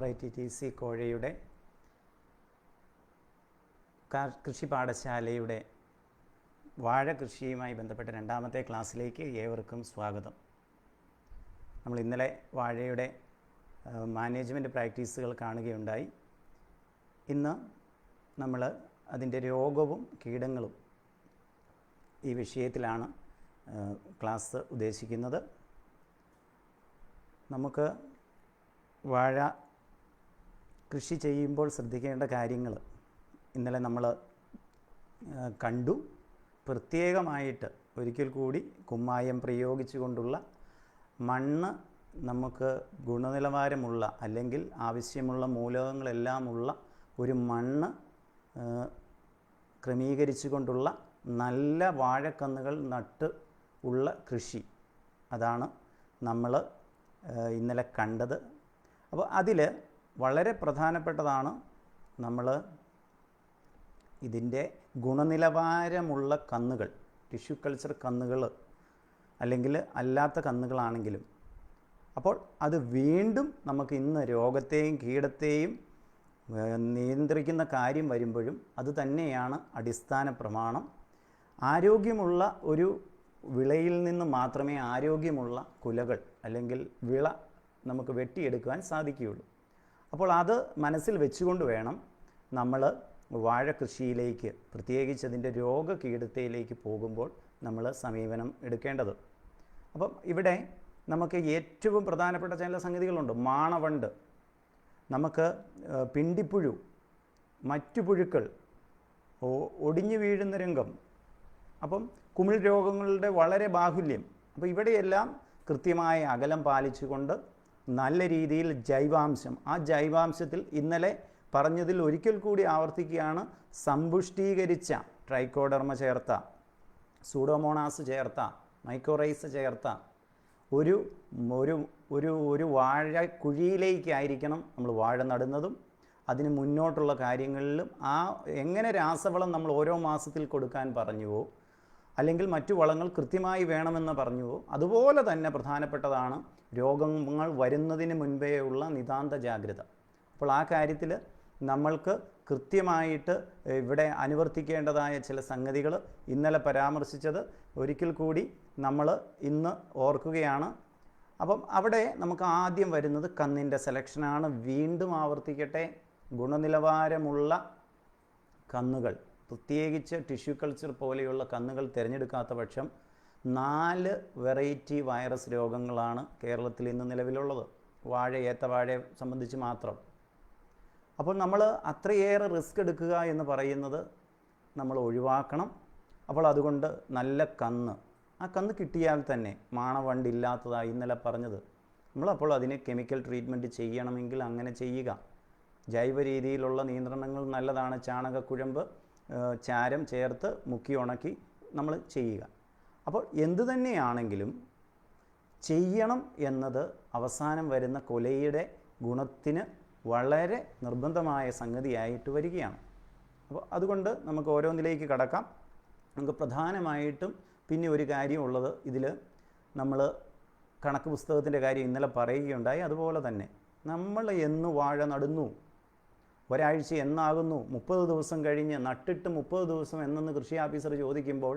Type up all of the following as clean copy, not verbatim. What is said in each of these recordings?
RITTC കോഴയുടെ കൃഷി പാഠശാലയുടെ വാഴ കൃഷിയുമായി ബന്ധപ്പെട്ട രണ്ടാമത്തെ ക്ലാസ്സിലേക്ക് ഏവർക്കും സ്വാഗതം. നമ്മൾ ഇന്നലെ വാഴയുടെ മാനേജ്മെൻറ്റ് പ്രാക്ടീസുകൾ കാണുകയുണ്ടായി. ഇന്ന് നമ്മൾ അതിൻ്റെ രോഗവും കീടങ്ങളും ഈ വിഷയത്തിലാണ് ക്ലാസ് ഉദ്ദേശിക്കുന്നത്. നമുക്ക് വാഴ കൃഷി ചെയ്യുമ്പോൾ ശ്രദ്ധിക്കേണ്ട കാര്യങ്ങൾ ഇന്നലെ നമ്മൾ കണ്ടു. പ്രത്യേകമായിട്ട് ഒരിക്കൽ കൂടി കുമ്മായം പ്രയോഗിച്ചുകൊണ്ടുള്ള മണ്ണ് നമുക്ക് ഗുണനിലവാരമുള്ള അല്ലെങ്കിൽ ആവശ്യമുള്ള മൂലകങ്ങളെല്ലാമുള്ള ഒരു മണ്ണ് ക്രമീകരിച്ചുകൊണ്ടുള്ള നല്ല വാഴക്കന്നുകൾ നട്ട് ഉള്ള കൃഷി, അതാണ് നമ്മൾ ഇന്നലെ കണ്ടത്. അപ്പോൾ അതിൽ വളരെ പ്രധാനപ്പെട്ടതാണ് നമ്മൾ ഇതിൻ്റെ ഗുണനിലവാരമുള്ള കന്നുകൾ, ടിഷ്യൂ കൾച്ചർ കന്നുകൾ അല്ലെങ്കിൽ അല്ലാത്ത കന്നുകളാണെങ്കിലും. അപ്പോൾ അത് വീണ്ടും നമുക്ക് ഇന്ന് രോഗത്തെയും കീടത്തെയും നിയന്ത്രിക്കുന്ന കാര്യം വരുമ്പോഴും അത് തന്നെയാണ് അടിസ്ഥാന പ്രമാണം. ആരോഗ്യമുള്ള ഒരു വിളയിൽ നിന്ന് മാത്രമേ ആരോഗ്യമുള്ള കുലകൾ അല്ലെങ്കിൽ വിള നമുക്ക് വെട്ടിയെടുക്കുവാൻ സാധിക്കുകയുള്ളൂ. അപ്പോൾ അത് മനസ്സിൽ വെച്ചുകൊണ്ട് വേണം നമ്മൾ വാഴ കൃഷിയിലേക്ക്, പ്രത്യേകിച്ച് അതിൻ്റെ രോഗകീടത്തിലേക്ക് പോകുമ്പോൾ നമ്മൾ സമീപനം എടുക്കേണ്ടത്. അപ്പം ഇവിടെ നമുക്ക് ഏറ്റവും പ്രധാനപ്പെട്ട ചില സംഗതികളുണ്ട്. മാണവണ്ട്, നമുക്ക് പിണ്ടിപ്പുഴു, മറ്റു പുഴുക്കൾ, ഒടിഞ്ഞു വീഴുന്ന രംഗം, അപ്പം കുമിൾ രോഗങ്ങളുടെ വളരെ ബാഹുല്യം. അപ്പോൾ ഇവിടെയെല്ലാം കൃത്യമായ അകലം പാലിച്ചുകൊണ്ട് നല്ല രീതിയിൽ ജൈവാംശം, ആ ജൈവാംശത്തിൽ ഇന്നലെ പറഞ്ഞതിൽ ഒരിക്കൽ കൂടി ആവർത്തിക്കുകയാണ്, സമ്പുഷ്ടീകരിച്ച ട്രൈക്കോഡർമ ചേർത്ത, സൂഡോമോണാസ് ചേർത്ത, മൈക്കോറൈസ് ചേർത്ത ഒരു ഒരു ഒരു ഒരു വാഴ കുഴിയിലേക്കായിരിക്കണം നമ്മൾ വാഴ നടുന്നതും അതിന് മുന്നോട്ടുള്ള കാര്യങ്ങളിലും ആ എങ്ങനെ രാസവളം നമ്മൾ ഓരോ മാസത്തിൽ കൊടുക്കാൻ പറഞ്ഞുവോ അല്ലെങ്കിൽ മറ്റു വളങ്ങൾ കൃത്യമായി വേണമെന്ന് പറഞ്ഞുവോ അതുപോലെ തന്നെ പ്രധാനപ്പെട്ടതാണ് രോഗങ്ങൾ വരുന്നതിന് മുൻപേ ഉള്ള നിതാന്ത ജാഗ്രത. അപ്പോൾ ആ കാര്യത്തിൽ നമ്മൾക്ക് കൃത്യമായിട്ട് ഇവിടെ അനുവർത്തിക്കേണ്ടതായ ചില സംഗതികൾ ഇന്നലെ പരാമർശിച്ചത് ഒരിക്കൽ കൂടി നമ്മൾ ഇന്ന് ഓർക്കുകയാണ്. അപ്പം അവിടെ നമുക്ക് ആദ്യം വരുന്നത് കന്നിൻ്റെ സെലക്ഷനാണ്. വീണ്ടും ആവർത്തിക്കട്ടെ, ഗുണനിലവാരമുള്ള കന്നുകൾ, പ്രത്യേകിച്ച് ടിഷ്യൂ കൾച്ചർ പോലെയുള്ള കന്നുകൾ തിരഞ്ഞെടുക്കാത്ത പക്ഷം 4 വെറൈറ്റി വൈറസ് രോഗങ്ങളാണ് കേരളത്തിൽ ഇന്ന് നിലവിലുള്ളത്, ഏത്തവാഴയെ സംബന്ധിച്ച് മാത്രം. അപ്പോൾ നമ്മൾ അത്രയേറെ റിസ്ക് എടുക്കുക എന്ന് പറയുന്നത് നമ്മൾ ഒഴിവാക്കണം. അപ്പോൾ അതുകൊണ്ട് നല്ല കന്ന്, ആ കന്ന് കിട്ടിയാൽ തന്നെ മാണവണ്ടില്ലാത്തതായി ഇന്നലെ പറഞ്ഞത്, നമ്മളപ്പോൾ അതിന് കെമിക്കൽ ട്രീറ്റ്മെൻറ്റ് ചെയ്യണമെങ്കിൽ അങ്ങനെ ചെയ്യുക. ജൈവ രീതിയിലുള്ള നിയന്ത്രണങ്ങൾ നല്ലതാണ്. ചാണകക്കുഴമ്പ്, ചാരം ചേർത്ത് മുക്കി ഉണക്കി നമ്മൾ ചെയ്യുക. അപ്പോൾ എന്തു തന്നെയാണെങ്കിലും ചെയ്യണം എന്നത് അവസാനം വരുന്ന കൊലയുടെ ഗുണത്തിന് വളരെ നിർബന്ധമായ സംഗതിയായിട്ട് വരികയാണ്. അപ്പോൾ അതുകൊണ്ട് നമുക്ക് ഓരോന്നിലേക്ക് കടക്കാം. നമുക്ക് പ്രധാനമായിട്ടും പിന്നെ ഒരു കാര്യമുള്ളത്, ഇതിൽ നമ്മൾ കണക്ക് പുസ്തകത്തിൻ്റെ കാര്യം ഇന്നലെ പറയുകയുണ്ടായി. അതുപോലെ തന്നെ നമ്മൾ എന്ന് വാഴ നടുന്നു, ഒരാഴ്ച എന്നാകുന്നു, 30 ദിവസം കഴിഞ്ഞ് നട്ടിട്ട് 30 ദിവസം എന്നെന്ന് കൃഷി ഓഫീസർ ചോദിക്കുമ്പോൾ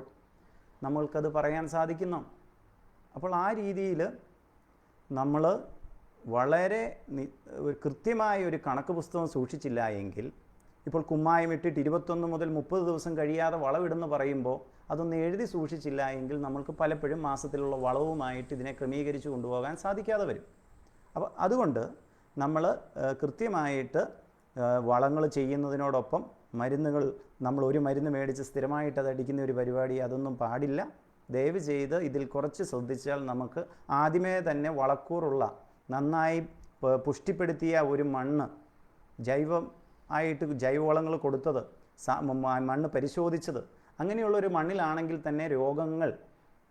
നമ്മൾക്കത് പറയാൻ സാധിക്കുന്നു. അപ്പോൾ ആ രീതിയിൽ നമ്മൾ വളരെ കൃത്യമായ ഒരു കണക്ക് പുസ്തകം സൂക്ഷിച്ചില്ല എങ്കിൽ, ഇപ്പോൾ കുമ്മായം ഇട്ടിട്ട് 21 മുതൽ 30 ദിവസം കഴിയാതെ വളവിടുന്ന് പറയുമ്പോൾ അതൊന്ന് എഴുതി സൂക്ഷിച്ചില്ല എങ്കിൽ നമ്മൾക്ക് പലപ്പോഴും മാസത്തിലുള്ള വളവുമായിട്ട് ഇതിനെ ക്രമീകരിച്ച് കൊണ്ടുപോകാൻ സാധിക്കാതെ വരും. അപ്പോൾ അതുകൊണ്ട് നമ്മൾ കൃത്യമായിട്ട് വളങ്ങൾ ചെയ്യുന്നതിനോടൊപ്പം മരുന്നുകൾ, നമ്മൾ ഒരു മരുന്ന് മേടിച്ച് സ്ഥിരമായിട്ട് അത് അടിക്കുന്ന ഒരു പരിപാടി അതൊന്നും പാടില്ല. ദയവ് ചെയ്ത് ഇതിൽ കുറച്ച് ശ്രദ്ധിച്ചാൽ നമുക്ക് ആദ്യമേ തന്നെ വളക്കൂറുള്ള, നന്നായി പുഷ്ടിപ്പെടുത്തിയ ഒരു മണ്ണ്, ജൈവവളങ്ങൾ കൊടുത്തത്, മണ്ണ് പരിശോധിച്ചത്, അങ്ങനെയുള്ളൊരു മണ്ണിലാണെങ്കിൽ തന്നെ രോഗങ്ങൾ,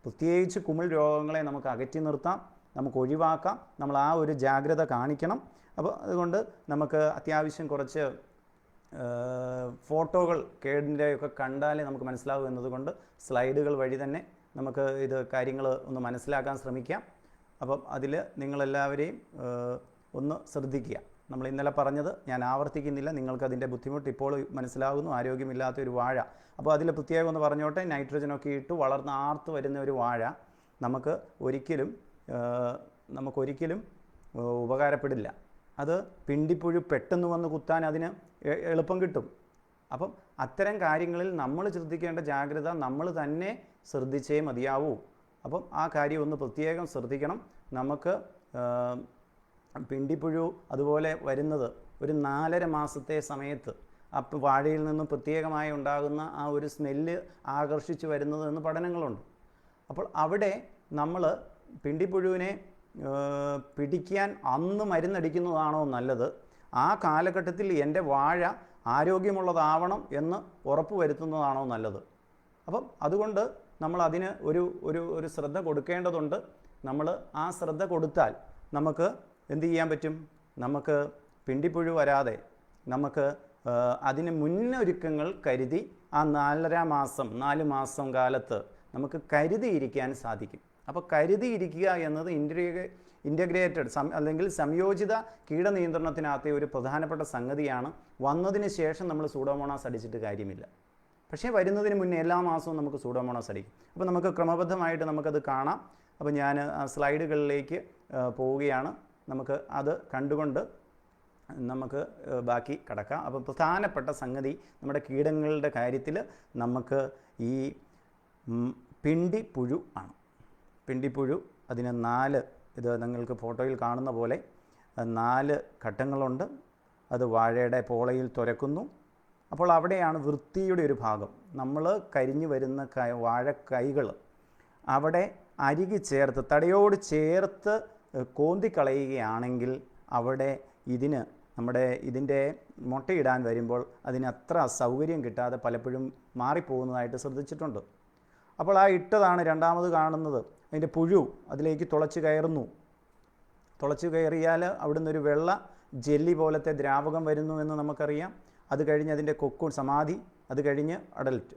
പ്രത്യേകിച്ച് കുമിൾ രോഗങ്ങളെ നമുക്ക് അകറ്റി നിർത്താം, നമുക്ക് ഒഴിവാക്കാം. നമ്മൾ ആ ഒരു ജാഗ്രത കാണിക്കണം. അപ്പോൾ അതുകൊണ്ട് നമുക്ക് അത്യാവശ്യം കുറച്ച് ഫോട്ടോകൾ കേടിൻ്റെയൊക്കെ കണ്ടാലേ നമുക്ക് മനസ്സിലാവും എന്നതുകൊണ്ട് സ്ലൈഡുകൾ വഴി തന്നെ നമുക്ക് ഇത് കാര്യങ്ങൾ ഒന്ന് മനസ്സിലാക്കാൻ ശ്രമിക്കാം. അപ്പം അതിൽ നിങ്ങളെല്ലാവരെയും ഒന്ന് ശ്രദ്ധിക്കുക. നമ്മൾ ഇന്നലെ പറഞ്ഞത് ഞാൻ ആവർത്തിക്കുന്നില്ല, നിങ്ങൾക്കതിൻ്റെ ബുദ്ധിമുട്ട് ഇപ്പോൾ മനസ്സിലാകുന്നു. ആരോഗ്യമില്ലാത്തൊരു വാഴ, അപ്പോൾ അതിൽ പ്രത്യേകം ഒന്ന് പറഞ്ഞോട്ടെ, നൈട്രജനൊക്കെ ഇട്ട് വളർന്ന് ആർത്ത് വരുന്ന ഒരു വാഴ നമുക്കൊരിക്കലും ഉപകാരപ്പെടില്ല. അത് പിണ്ടിപ്പുഴു പെട്ടെന്ന് വന്ന് കുത്താൻ അതിന് എളുപ്പം കിട്ടും. അപ്പം അത്തരം കാര്യങ്ങളിൽ നമ്മൾ ശ്രദ്ധിക്കേണ്ട ജാഗ്രത നമ്മൾ തന്നെ ശ്രദ്ധിച്ചേ മതിയാവൂ. അപ്പം ആ കാര്യം ഒന്ന് പ്രത്യേകം ശ്രദ്ധിക്കണം. നമുക്ക് പിണ്ടിപ്പുഴു അതുപോലെ വരുന്നത് ഒരു 4.5 മാസത്തെ സമയത്ത് അപ്പം വാഴയിൽ നിന്നും പ്രത്യേകമായി ഉണ്ടാകുന്ന ആ ഒരു സ്മെല്ല് ആകർഷിച്ച് വരുന്നത് എന്ന് പഠനങ്ങളുണ്ട്. അപ്പോൾ അവിടെ നമ്മൾ പിണ്ടിപ്പുഴുവിനെ പിടിക്കാൻ അന്ന് മരുന്നടിക്കുന്നതാണോ നല്ലത്, ആ കാലഘട്ടത്തിൽ എൻ്റെ വാഴ ആരോഗ്യമുള്ളതാവണം എന്ന് ഉറപ്പ് വരുത്തുന്നതാണോ നല്ലത്? അപ്പം അതുകൊണ്ട് നമ്മൾ അതിന് ഒരു ശ്രദ്ധ കൊടുക്കേണ്ടതുണ്ട്. നമ്മൾ ആ ശ്രദ്ധ കൊടുത്താൽ നമുക്ക് എന്ത് ചെയ്യാൻ പറ്റും? നമുക്ക് പിണ്ടിപ്പുഴു വരാതെ നമുക്ക് അതിന് മുന്നൊരുക്കങ്ങൾ കരുതി ആ 4 മാസം കാലത്ത് നമുക്ക് കരുതിയിരിക്കാൻ സാധിക്കും. അപ്പോൾ കരുതിയിരിക്കുക എന്നത് ഇൻ്റഗ്രേറ്റഡ് അല്ലെങ്കിൽ സംയോജിത കീടനിയന്ത്രണത്തിനകത്തെ ഒരു പ്രധാനപ്പെട്ട സംഗതിയാണ്. വന്നതിന് ശേഷം നമ്മൾ സൂഡോമോണാസ് അടിച്ചിട്ട് കാര്യമില്ല. പക്ഷേ വരുന്നതിന് മുന്നേ എല്ലാ മാസവും നമുക്ക് സൂഡോമോണാസ് അടിക്കും. അപ്പോൾ നമുക്ക് ക്രമബദ്ധമായിട്ട് നമുക്കത് കാണാം. അപ്പോൾ ഞാൻ സ്ലൈഡുകളിലേക്ക് പോവുകയാണ്. നമുക്ക് അത് കണ്ടുകൊണ്ട് നമുക്ക് ബാക്കി കടക്കാം. അപ്പോൾ പ്രധാനപ്പെട്ട സംഗതി നമ്മുടെ കീടങ്ങളുടെ കാര്യത്തിൽ നമുക്ക് ഈ പിണ്ടിപ്പുഴു ആണ്. പിണ്ടിപ്പുഴു അതിന് 4, ഇത് നിങ്ങൾക്ക് ഫോട്ടോയിൽ കാണുന്ന പോലെ 4 ഘട്ടങ്ങളുണ്ട്. അത് വാഴയുടെ പോളയിൽ തുരക്കുന്നു. അപ്പോൾ അവിടെയാണ് വൃത്തിയുടെ ഒരു ഭാഗം. നമ്മൾ കരിഞ്ഞു വരുന്ന വാഴക്കൈകൾ അവിടെ അരികി ചേർത്ത് തടയോട് ചേർത്ത് കോന്തിക്കളയുകയാണെങ്കിൽ അവിടെ ഇതിൻ്റെ മുട്ടയിടാൻ വരുമ്പോൾ അതിന് അത്ര സൗകര്യം കിട്ടാതെ പലപ്പോഴും മാറിപ്പോകുന്നതായിട്ട് ശ്രദ്ധിച്ചിട്ടുണ്ട്. അപ്പോൾ ആ ഇട്ടതാണ് രണ്ടാമത് കാണുന്നത്. അതിൻ്റെ പുഴു അതിലേക്ക് തുളച്ച് കയറുന്നു. തുളച്ച് കയറിയാൽ അവിടുന്ന് ഒരു വെള്ള ജെല്ലി പോലത്തെ ദ്രാവകം വരുന്നു എന്ന് നമുക്കറിയാം. അത് കഴിഞ്ഞ് അതിൻ്റെ കൊക്കു സമാധി, അത് കഴിഞ്ഞ് അഡൽറ്റ്.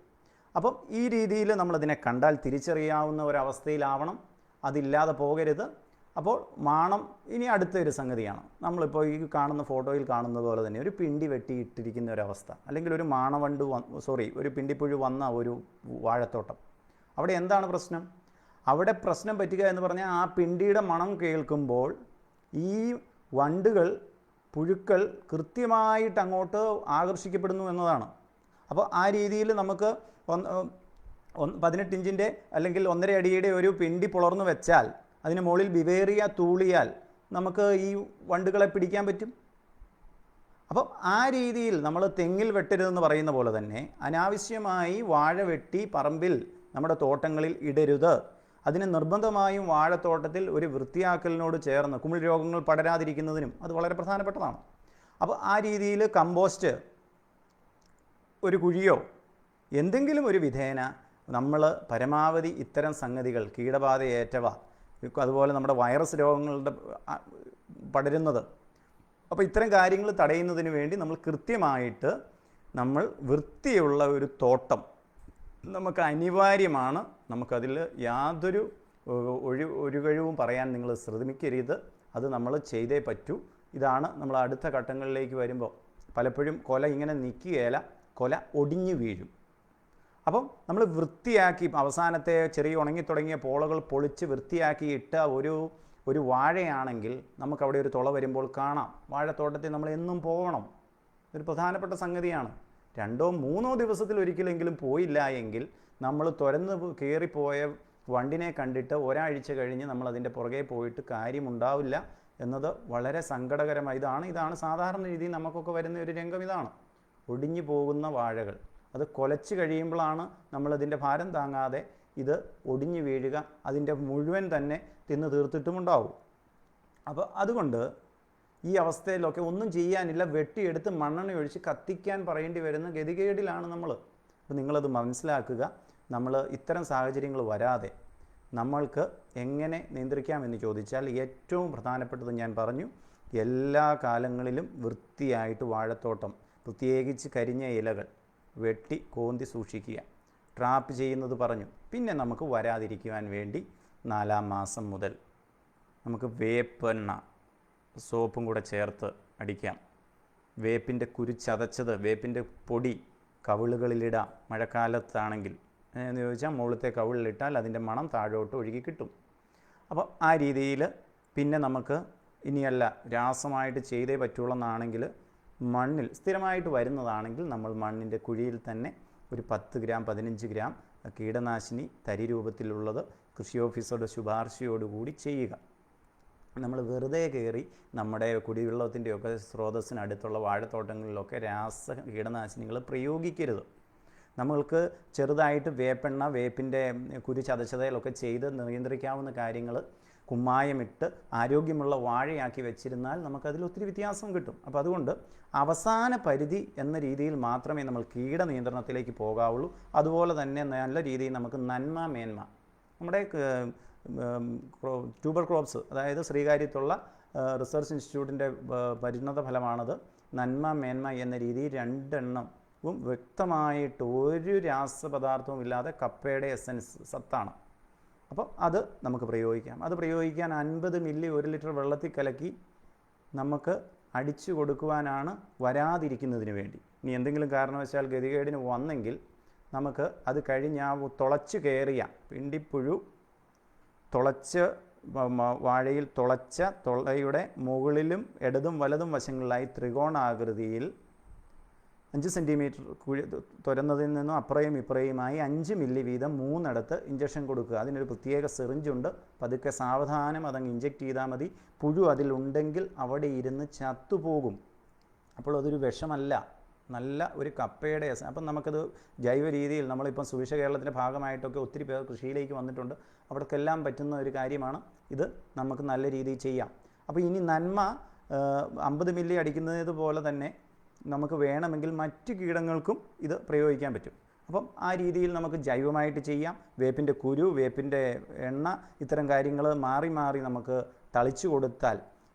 അപ്പം ഈ രീതിയിൽ നമ്മളതിനെ കണ്ടാൽ തിരിച്ചറിയാവുന്ന ഒരവസ്ഥയിലാവണം. അതില്ലാതെ പോകരുത്. അപ്പോൾ മാണം ഇനി അടുത്തൊരു സംഗതിയാണ്. നമ്മളിപ്പോൾ ഈ കാണുന്ന ഫോട്ടോയിൽ കാണുന്നത് പോലെ തന്നെ ഒരു പിണ്ടി വെട്ടിയിട്ടിരിക്കുന്ന ഒരവസ്ഥ, അല്ലെങ്കിൽ ഒരു ഒരു പിണ്ടിപ്പുഴു വന്ന ഒരു വാഴത്തോട്ടം. അവിടെ എന്താണ് പ്രശ്നം? അവിടെ പ്രശ്നം പറ്റുക എന്ന് പറഞ്ഞാൽ ആ പിണ്ടിയുടെ മണം കേൾക്കുമ്പോൾ ഈ പുഴുക്കൾ കൃത്യമായിട്ട് അങ്ങോട്ട് ആകർഷിക്കപ്പെടുന്നു എന്നതാണ്. അപ്പോൾ ആ രീതിയിൽ നമുക്ക് 18 ഇഞ്ചിൻ്റെ അല്ലെങ്കിൽ 1.5 അടിയുടെ ഒരു പിണ്ടി പുളർന്നു വെച്ചാൽ അതിന് മുകളിൽ ബിവേറിയ തൂളിയാൽ നമുക്ക് ഈ വണ്ടുകളെ പിടിക്കാൻ പറ്റും. അപ്പം ആ രീതിയിൽ നമ്മൾ തെങ്ങിൽ വെട്ടരുതെന്ന് പറയുന്ന പോലെ തന്നെ അനാവശ്യമായി വാഴ വെട്ടി പറമ്പിൽ നമ്മുടെ തോട്ടങ്ങളിൽ ഇടരുത്. അതിന് നിർബന്ധമായും വാഴത്തോട്ടത്തിൽ ഒരു വൃത്തിയാക്കലിനോട് ചേർന്ന് കുമിൾ രോഗങ്ങൾ പടരാതിരിക്കുന്നതിനും അത് വളരെ പ്രധാനപ്പെട്ടതാണ്. അപ്പോൾ ആ രീതിയിൽ കമ്പോസ്റ്റ്, ഒരു കുഴിയോ എന്തെങ്കിലും ഒരു വിധേന നമ്മൾ പരമാവധി ഇത്തരം സംഗതികൾ, കീടബാധയേറ്റവ, അതുപോലെ നമ്മുടെ വൈറസ് രോഗങ്ങളുടെ പടരുന്നത്, അപ്പോൾ ഇത്തരം കാര്യങ്ങൾ തടയുന്നതിന് വേണ്ടി നമ്മൾ കൃത്യമായിട്ട് വൃത്തിയുള്ള ഒരു തോട്ടം നമുക്ക് അനിവാര്യമാണ്. നമുക്കതിൽ യാതൊരു ഒരു കഴിവും പറയാൻ നിങ്ങൾ ശ്രമിക്കരുത്. അത് നമ്മൾ ചെയ്തേ പറ്റൂ. ഇതാണ് നമ്മൾ അടുത്ത ഘട്ടങ്ങളിലേക്ക് വരുമ്പോൾ പലപ്പോഴും കൊല ഇങ്ങനെ നിൽക്കുകയില്ല, കൊല ഒടിഞ്ഞു വീഴും. അപ്പം നമ്മൾ വൃത്തിയാക്കി അവസാനത്തെ ചെറിയ ഉണങ്ങിത്തുടങ്ങിയ പോളകൾ പൊളിച്ച് വൃത്തിയാക്കി ഇട്ട ഒരു വാഴയാണെങ്കിൽ നമുക്കവിടെ ഒരു തുള വരുമ്പോൾ കാണാം. വാഴത്തോട്ടത്തിൽ നമ്മൾ എന്നും പോകണം. ഒരു പ്രധാനപ്പെട്ട സംഗതിയാണ്. 2-3 ദിവസത്തിൽ ഒരിക്കലെങ്കിലും പോയില്ല എങ്കിൽ നമ്മൾ തുരന്ന് കയറിപ്പോയ വണ്ടിനെ കണ്ടിട്ട് ഒരാഴ്ച കഴിഞ്ഞ് നമ്മൾ അതിൻ്റെ പുറകെ പോയിട്ട് കാര്യമുണ്ടാവില്ല എന്നത് വളരെ സങ്കടകരമായി. ഇതാണ് സാധാരണ രീതിയിൽ നമുക്കൊക്കെ വരുന്ന ഒരു രംഗം. ഇതാണ് ഒടിഞ്ഞു പോകുന്ന വാഴകൾ. അത് കൊലച്ച് കഴിയുമ്പോഴാണ് നമ്മളതിൻ്റെ ഭാരം താങ്ങാതെ ഇത് ഒടിഞ്ഞു വീഴുക. അതിൻ്റെ മുഴുവൻ തന്നെ തിന്ന് തീർത്തിട്ടുമുണ്ടാവും. അപ്പോൾ അതുകൊണ്ട് ഈ അവസ്ഥയിലൊക്കെ ഒന്നും ചെയ്യാനില്ല, വെട്ടിയെടുത്ത് മണ്ണെണ്ണ ഒഴിച്ച് കത്തിക്കാൻ പറയേണ്ടി വരുന്ന ഗതികേടിലാണ് നമ്മൾ. അപ്പോൾ നിങ്ങളത് മനസ്സിലാക്കുക. നമ്മൾ ഇത്തരം സാഹചര്യങ്ങൾ വരാതെ നമ്മൾക്ക് എങ്ങനെ നിയന്ത്രിക്കാമെന്ന് ചോദിച്ചാൽ ഏറ്റവും പ്രധാനപ്പെട്ടത് ഞാൻ പറഞ്ഞു, എല്ലാ കാലങ്ങളിലും വൃത്തിയായിട്ട് വാഴത്തോട്ടം, പ്രത്യേകിച്ച് കരിഞ്ഞ ഇലകൾ വെട്ടി കോന്തി സൂക്ഷിക്കുക. ട്രാപ്പ് ചെയ്യുന്നത് പറഞ്ഞു. പിന്നെ നമുക്ക് വരാതിരിക്കുവാൻ വേണ്ടി 4-ാം മാസം മുതൽ നമുക്ക് വേപ്പെണ്ണ സോപ്പും കൂടെ ചേർത്ത് അടിക്കാം. വേപ്പിൻ്റെ കുരു ചതച്ചത്, വേപ്പിൻ്റെ പൊടി കവിളുകളിലിടാം. മഴക്കാലത്താണെങ്കിൽ എന്ന് ചോദിച്ചാൽ മുകളിലത്തെ കവിളിലിട്ടാൽ അതിൻ്റെ മണം താഴോട്ട് ഒഴുകി കിട്ടും. അപ്പോൾ ആ രീതിയിൽ പിന്നെ നമുക്ക് ഇനിയല്ല രാസമായിട്ട് ചെയ്തേ പറ്റുള്ളൂ എന്നാണെങ്കിൽ മണ്ണിൽ സ്ഥിരമായിട്ട് വരുന്നതാണെങ്കിൽ നമ്മൾ മണ്ണിൻ്റെ കുഴിയിൽ തന്നെ ഒരു 10 ഗ്രാം 15 ഗ്രാം കീടനാശിനി തരി രൂപത്തിലുള്ളത് കൃഷി ഓഫീസറുടെ ശുപാർശയോടുകൂടി ചെയ്യുക. നമ്മൾ വെറുതെ കയറി നമ്മുടെ കുടിവെള്ളത്തിൻ്റെയൊക്കെ സ്രോതസ്സിനടുത്തുള്ള വാഴത്തോട്ടങ്ങളിലൊക്കെ കീടനാശിനികൾ പ്രയോഗിക്കരുത്. നമ്മൾക്ക് ചെറുതായിട്ട് വേപ്പെണ്ണ, വേപ്പിൻ്റെ കുരു ചതച്ചതയിലൊക്കെ ചെയ്ത് നിയന്ത്രിക്കാവുന്ന കാര്യങ്ങൾ കുമ്മായമിട്ട് ആരോഗ്യമുള്ള വാഴയാക്കി വെച്ചിരുന്നാൽ നമുക്കതിൽ ഒത്തിരി വ്യത്യാസം കിട്ടും. അപ്പോൾ അതുകൊണ്ട് അവസാന പരിധി എന്ന രീതിയിൽ മാത്രമേ നമ്മൾ കീടനിയന്ത്രണത്തിലേക്ക് പോകാവുള്ളൂ. അതുപോലെ തന്നെ നല്ല രീതിയിൽ നമുക്ക് നന്മ മേന്മ, നമ്മുടെ ട്യൂബർ ക്രോപ്സ്, അതായത് ശ്രീകാര്യത്തുള്ള റിസർച്ച് ഇൻസ്റ്റിറ്റ്യൂട്ടിൻ്റെ പരിണത ഫലമാണത്. നന്മ മേന്മ എന്ന രീതിയിൽ 2 എണ്ണവും വ്യക്തമായിട്ട് ഒരു രാസപദാർത്ഥവും ഇല്ലാതെ കപ്പയുടെ എസൻസ് സത്താണ്. അപ്പോൾ അത് നമുക്ക് പ്രയോഗിക്കാം. അത് പ്രയോഗിക്കാൻ 50 മില്ലി 1 ലിറ്റർ വെള്ളത്തിൽ കലക്കി നമുക്ക് അടിച്ചു കൊടുക്കുവാനാണ്, വരാതിരിക്കുന്നതിന് വേണ്ടി. ഇനി എന്തെങ്കിലും കാരണവശാൽ ഗതികേടിന് വന്നെങ്കിൽ നമുക്ക് അത് കഴിഞ്ഞ് ആ തുളച്ച് കയറിയ പിണ്ടിപ്പുഴു തുളച്ച് വാഴയിൽ തുളച്ച തുളയുടെ മുകളിലും ഇടതും വലതും വശങ്ങളിലായി ത്രികോണാകൃതിയിൽ 5 സെൻറ്റിമീറ്റർ കുഴി തുരന്നതിൽ നിന്നും അപ്പുറയും ഇപ്പുറയുമായി 5 മില്ലി വീതം 3 ഇടത്ത് ഇഞ്ചക്ഷൻ കൊടുക്കുക. അതിനൊരു പ്രത്യേക സിറിഞ്ചുണ്ട്. പതുക്കെ സാവധാനം അതങ്ങ് ഇഞ്ചക്ട് ചെയ്താൽ മതി. പുഴു അതിലുണ്ടെങ്കിൽ അവിടെ ഇരുന്ന് ചത്തുപോകും. അപ്പോൾ അതൊരു വിഷമല്ല, നല്ല ഒരു കപ്പയുടെ അപ്പം നമുക്കത് ജൈവ രീതിയിൽ, നമ്മളിപ്പം സുവിശ കേരളത്തിൻ്റെ ഭാഗമായിട്ടൊക്കെ ഒത്തിരി പേർ കൃഷിയിലേക്ക് വന്നിട്ടുണ്ട്. അവർക്കെല്ലാം പറ്റുന്ന ഒരു കാര്യമാണ് ഇത്. നമുക്ക് നല്ല രീതിയിൽ ചെയ്യാം. അപ്പോൾ ഇനി നന്മ 50 മില്ലി അടിക്കുന്നത് പോലെ തന്നെ നമുക്ക് വേണമെങ്കിൽ മറ്റ് കീടങ്ങൾക്കും ഇത് പ്രയോഗിക്കാൻ പറ്റും. അപ്പം ആ രീതിയിൽ നമുക്ക് ജൈവമായിട്ട് ചെയ്യാം. വേപ്പിൻ്റെ കുരു, വേപ്പിൻ്റെ എണ്ണ, ഇത്തരം കാര്യങ്ങൾ മാറി മാറി നമുക്ക് തളിച്ചു കൊടുത്താൽ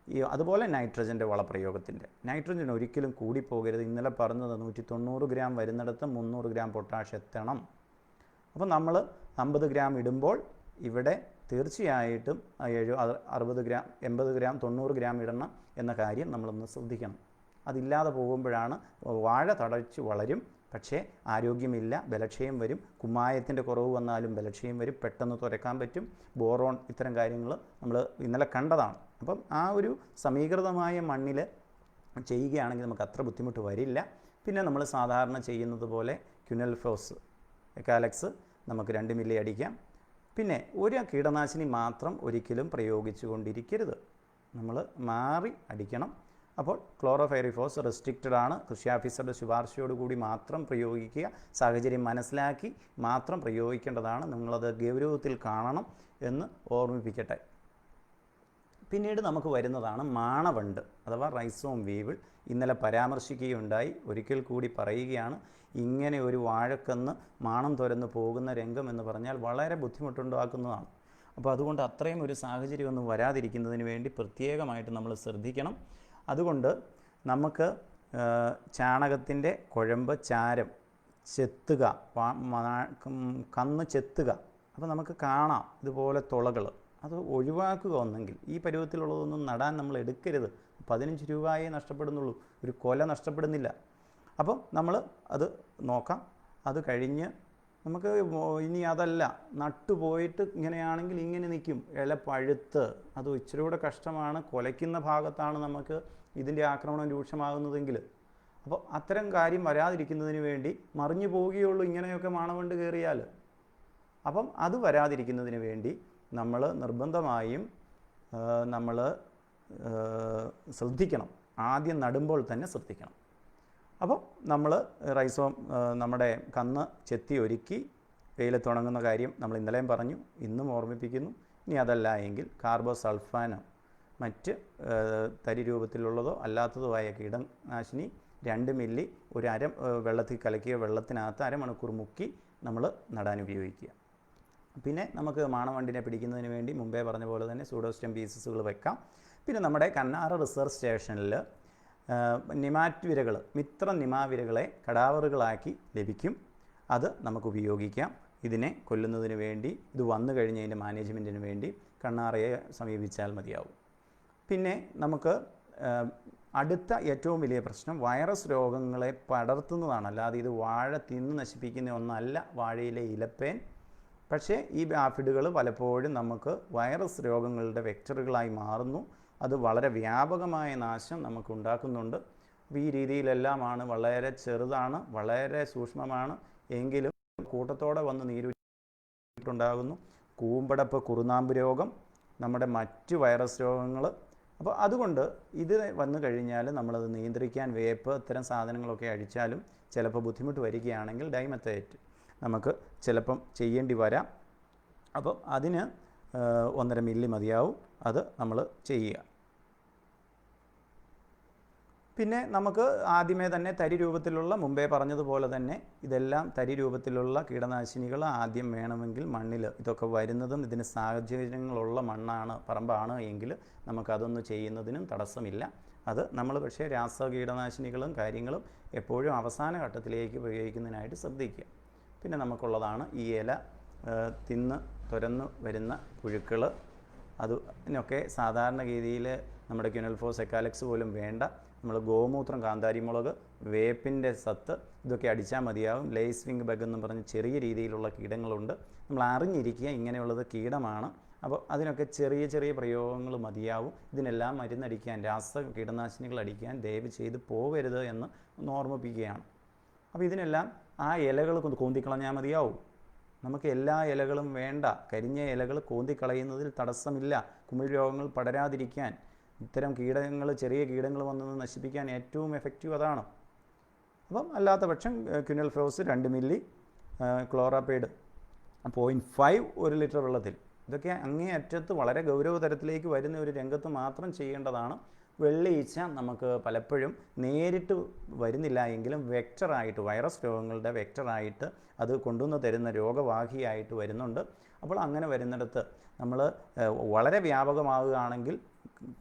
അതുപോലെ നൈട്രജൻ്റെ വളപ്രയോഗത്തിൻ്റെ നൈട്രജൻ ഒരിക്കലും കൂടിപ്പോകരുത്. ഇന്നലെ പറഞ്ഞത് 190 ഗ്രാം വരുന്നിടത്ത് 300 ഗ്രാം പൊട്ടാഷ് എത്തണം. അപ്പോൾ നമ്മൾ 50 ഗ്രാം ഇടുമ്പോൾ ഇവിടെ തീർച്ചയായിട്ടും 60 ഗ്രാം 80 ഗ്രാം 90 ഗ്രാം ഇടണം എന്ന കാര്യം നമ്മളൊന്ന് ശ്രദ്ധിക്കണം. അതില്ലാതെ പോകുമ്പോഴാണ് വാഴ തഴച്ചു വളരും, പക്ഷേ ആരോഗ്യമില്ല, ബലക്ഷയം വരും. കുമ്മായത്തിൻ്റെ കുറവ് വന്നാലും ബലക്ഷയം വരും, പെട്ടെന്ന് തുരക്കാൻ പറ്റും. ബോറോൺ, ഇത്തരം കാര്യങ്ങൾ നമ്മൾ ഇന്നലെ കണ്ടതാണ്. അപ്പം ആ ഒരു സമീകൃതമായ മണ്ണിൽ ചെയ്യുകയാണെങ്കിൽ നമുക്ക് അത്ര ബുദ്ധിമുട്ട് വരില്ല. പിന്നെ നമ്മൾ സാധാരണ ചെയ്യുന്നത് പോലെ ക്യുനൽഫോസ് എക്കാലക്സ് നമുക്ക് 2 മില്ലി അടിക്കാം. പിന്നെ ഒരു കീടനാശിനി മാത്രം ഒരിക്കലും പ്രയോഗിച്ചു കൊണ്ടിരിക്കരുത്, നമ്മൾ മാറി അടിക്കണം. അപ്പോൾ ക്ലോറോഫൈറിഫോസ് റെസ്ട്രിക്റ്റഡ് ആണ്. കൃഷി ഓഫീസറുടെ ശുപാർശയോടുകൂടി മാത്രം പ്രയോഗിക്കുക. സാഹചര്യം മനസ്സിലാക്കി മാത്രം പ്രയോഗിക്കേണ്ടതാണ്. നിങ്ങളത് ഗൗരവത്തിൽ കാണണം എന്ന് ഓർമ്മിപ്പിക്കട്ടെ. പിന്നീട് നമുക്ക് വരുന്നതാണ് മാണവണ്ട് അഥവാ റൈസോം വീവിൾ. ഇന്നലെ പരാമർശിക്കുകയുണ്ടായി, ഒരിക്കൽ കൂടി പറയുകയാണ്. ഇങ്ങനെ ഒരു വാഴക്കന്ന് മാണം തുരന്ന് പോകുന്ന രംഗം എന്ന് പറഞ്ഞാൽ വളരെ ബുദ്ധിമുട്ടുണ്ടാക്കുന്നതാണ്. അപ്പോൾ അതുകൊണ്ട് അത്രയും ഒരു സാഹചര്യമൊന്നും വരാതിരിക്കുന്നതിന് വേണ്ടി പ്രത്യേകമായിട്ട് നമ്മൾ ശ്രദ്ധിക്കണം. അതുകൊണ്ട് നമുക്ക് ചാണകത്തിൻ്റെ കുഴമ്പ്, ചാരം ചെത്തുക, കന്ന് ചെത്തുക. അപ്പോൾ നമുക്ക് കാണാം ഇതുപോലെ തുളകൾ, അത് ഒഴിവാക്കുക. ഒന്നെങ്കിൽ ഈ പരുവത്തിലുള്ളതൊന്നും നടാൻ നമ്മൾ എടുക്കരുത്. 15 രൂപയേ നഷ്ടപ്പെടുന്നുള്ളൂ, ഒരു കൊല നഷ്ടപ്പെടുന്നില്ല. അപ്പം നമ്മൾ അത് നോക്കാം. അത് കഴിഞ്ഞ് നമുക്ക് ഇനി അതല്ല, നട്ടുപോയിട്ട് ഇങ്ങനെയാണെങ്കിൽ ഇങ്ങനെ നിൽക്കും, ഇല പഴുത്ത്. അത് ഇച്ചിരി കൂടെ കഷ്ടമാണ്. കൊലയ്ക്കുന്ന ഭാഗത്താണ് നമുക്ക് ഇതിൻ്റെ ആക്രമണം രൂക്ഷമാകുന്നതെങ്കിൽ. അപ്പോൾ അത്തരം കാര്യം വരാതിരിക്കുന്നതിന് വേണ്ടി മറിഞ്ഞു പോവുകയുള്ളൂ ഇങ്ങനെയൊക്കെ മാണവണ്ട് കയറിയാൽ. അപ്പം അത് വരാതിരിക്കുന്നതിന് വേണ്ടി നമ്മൾ നിർബന്ധമായും നമ്മൾ ശ്രദ്ധിക്കണം. ആദ്യം നടുമ്പോൾ തന്നെ ശ്രദ്ധിക്കണം. അപ്പോൾ നമ്മൾ റൈസോം നമ്മുടെ കന്ന് ചെത്തി ഒരുക്കി വെയിലത്തുണങ്ങുന്ന കാര്യം നമ്മൾ ഇന്നലെയും പറഞ്ഞു, ഇന്നും ഓർമ്മിപ്പിക്കുന്നു. ഇനി അതല്ല എങ്കിൽ കാർബോസൾഫാനോ മറ്റ് തരി രൂപത്തിലുള്ളതോ അല്ലാത്തതോ ആയ കീടനാശിനി 2 മില്ലി വെള്ളത്തിൽ കലക്കിയ വെള്ളത്തിനകത്ത് അരമണിക്കൂർ മുക്കി നമ്മൾ നടാൻ ഉപയോഗിക്കുക. പിന്നെ നമുക്ക് മാണവണ്ടിനെ പിടിക്കുന്നതിന് വേണ്ടി മുമ്പേ പറഞ്ഞ പോലെ തന്നെ സൂഡോസ്റ്റം പീസസുകൾ വെക്കാം. പിന്നെ നമ്മുടെ കണ്ണാറ റിസർച്ച് സ്റ്റേഷനിൽ നിമാറ്റ് മിത്ര നിമാവിരകളെ കടാവറുകളാക്കി ലഭിക്കും. അത് നമുക്ക് ഉപയോഗിക്കാം. ഇതിനെ കൊല്ലുന്നതിന് വേണ്ടി, ഇത് വന്നു കഴിഞ്ഞതിൻ്റെ മാനേജ്മെൻറ്റിന് വേണ്ടി കണ്ണാറയെ സമീപിച്ചാൽ മതിയാവും. പിന്നെ നമുക്ക് അടുത്ത ഏറ്റവും വലിയ പ്രശ്നം വൈറസ് രോഗങ്ങളെ പടർത്തുന്നതാണ്. അല്ലാതെ ഇത് വാഴ തിന്ന് നശിപ്പിക്കുന്ന ഒന്നല്ല വാഴയിലെ ഇലപ്പേൻ. പക്ഷേ ഈ ആഫിഡുകൾ പലപ്പോഴും നമുക്ക് വൈറസ് രോഗങ്ങളുടെ വെക്ടറുകളായി മാറുന്നു. അത് വളരെ വ്യാപകമായ നാശം നമുക്ക് ഉണ്ടാക്കുന്നുണ്ട്. അപ്പോൾ ഈ രീതിയിലെല്ലാമാണ്, വളരെ ചെറുതാണ്, വളരെ സൂക്ഷ്മമാണ്, എങ്കിലും കൂട്ടത്തോടെ വന്ന് നീരുണ്ടാകുന്നു. കൂമ്പടപ്പ്, കുറുനാമ്പ് രോഗം, നമ്മുടെ മറ്റ് വൈറസ് രോഗങ്ങൾ. അപ്പോൾ അതുകൊണ്ട് ഇത് വന്നു കഴിഞ്ഞാൽ നമ്മളത് നിയന്ത്രിക്കാൻ വേപ്പ് ഇത്തരം സാധനങ്ങളൊക്കെ അടിച്ചാലും ചിലപ്പോൾ ബുദ്ധിമുട്ട് വരികയാണെങ്കിൽ ഡൈമെത്തേറ്റ് നമുക്ക് ചിലപ്പം ചെയ്യേണ്ടി വരാം. അപ്പം അതിന് 1.5 മില്ലി മതിയാവും, അത് നമ്മൾ ചെയ്യുക. പിന്നെ നമുക്ക് ആദ്യമേ തന്നെ തരി രൂപത്തിലുള്ള, മുമ്പേ പറഞ്ഞതുപോലെ തന്നെ ഇതെല്ലാം തരി രൂപത്തിലുള്ള കീടനാശിനികൾ ആദ്യം വേണമെങ്കിൽ മണ്ണിൽ ഇതൊക്കെ വരുന്നതും ഇതിന് സാഹചര്യങ്ങളുള്ള മണ്ണാണ്, പറമ്പാണ് എങ്കിൽ നമുക്കതൊന്ന് ചെയ്യുന്നതിനും തടസ്സമില്ല. അത് നമ്മൾ പക്ഷേ രാസ കീടനാശിനികളും കാര്യങ്ങളും എപ്പോഴും അവസാന ഘട്ടത്തിലേക്ക് ഉപയോഗിക്കുന്നതിനായിട്ട് ശ്രദ്ധിക്കുക. പിന്നെ നമുക്കുള്ളതാണ് ഈ ഇല തിന്ന് തുരന്ന് വരുന്ന പുഴുക്കൾ. അതിനൊക്കെ സാധാരണ രീതിയിൽ നമ്മുടെ ക്യുനെൽഫോസ് എക്കാലക്സ് പോലും വേണ്ട. നമ്മൾ ഗോമൂത്രം, കാന്താരിമുളക്, വേപ്പിൻ്റെ സത്ത് ഇതൊക്കെ അടിച്ചാൽ മതിയാവും. ലേസ് വിങ് ബഗ് എന്ന് പറഞ്ഞ് ചെറിയ രീതിയിലുള്ള കീടങ്ങളുണ്ട്. നമ്മൾ അറിഞ്ഞിരിക്കുക ഇങ്ങനെയുള്ളത് കീടമാണ്. അപ്പോൾ അതിനൊക്കെ ചെറിയ ചെറിയ പ്രയോഗങ്ങൾ മതിയാവും. ഇതിനെല്ലാം മരുന്നടിക്കാൻ, രാസ കീടനാശിനികൾ അടിക്കാൻ ദയവ് ചെയ്ത് പോവരുത് എന്ന് ഓർമ്മിപ്പിക്കുകയാണ്. അപ്പോൾ ഇതിനെല്ലാം ആ ഇലകൾ കോന്തിക്കളഞ്ഞാൽ മതിയാവും. നമുക്ക് എല്ലാ ഇലകളും വേണ്ട. കരിഞ്ഞ ഇലകൾ കോന്തിക്കളയുന്നതിൽ തടസ്സമില്ല. കുമിൾ രോഗങ്ങൾ പടരാതിരിക്കാൻ, ഇത്തരം കീടങ്ങൾ, ചെറിയ കീടങ്ങൾ വന്നത് നശിപ്പിക്കാൻ ഏറ്റവും എഫക്റ്റീവ് അതാണ്. അപ്പം അല്ലാത്ത പക്ഷം ക്യുനെൽഫോസ് 2 മില്ലി, ക്ലോറാപൈഡ് 0.5 1 ലിറ്റർ വെള്ളത്തിൽ. ഇതൊക്കെ അങ്ങേയറ്റത്ത് വളരെ ഗൗരവതരത്തിലേക്ക് വരുന്ന ഒരു രംഗത്ത് മാത്രം ചെയ്യേണ്ടതാണ്. വെള്ളീച്ച നമുക്ക് പലപ്പോഴും നേരിട്ട് വരുന്നില്ല എങ്കിലും വെക്ടറായിട്ട്, വൈറസ് രോഗങ്ങളുടെ വെക്ടറായിട്ട് അത് കൊണ്ടുവന്ന് തരുന്ന രോഗവാഹിയായിട്ട് വരുന്നുണ്ട്. അപ്പോൾ അങ്ങനെ വരുന്നിടത്ത് നമ്മൾ വളരെ വ്യാപകമാവുകയാണെങ്കിൽ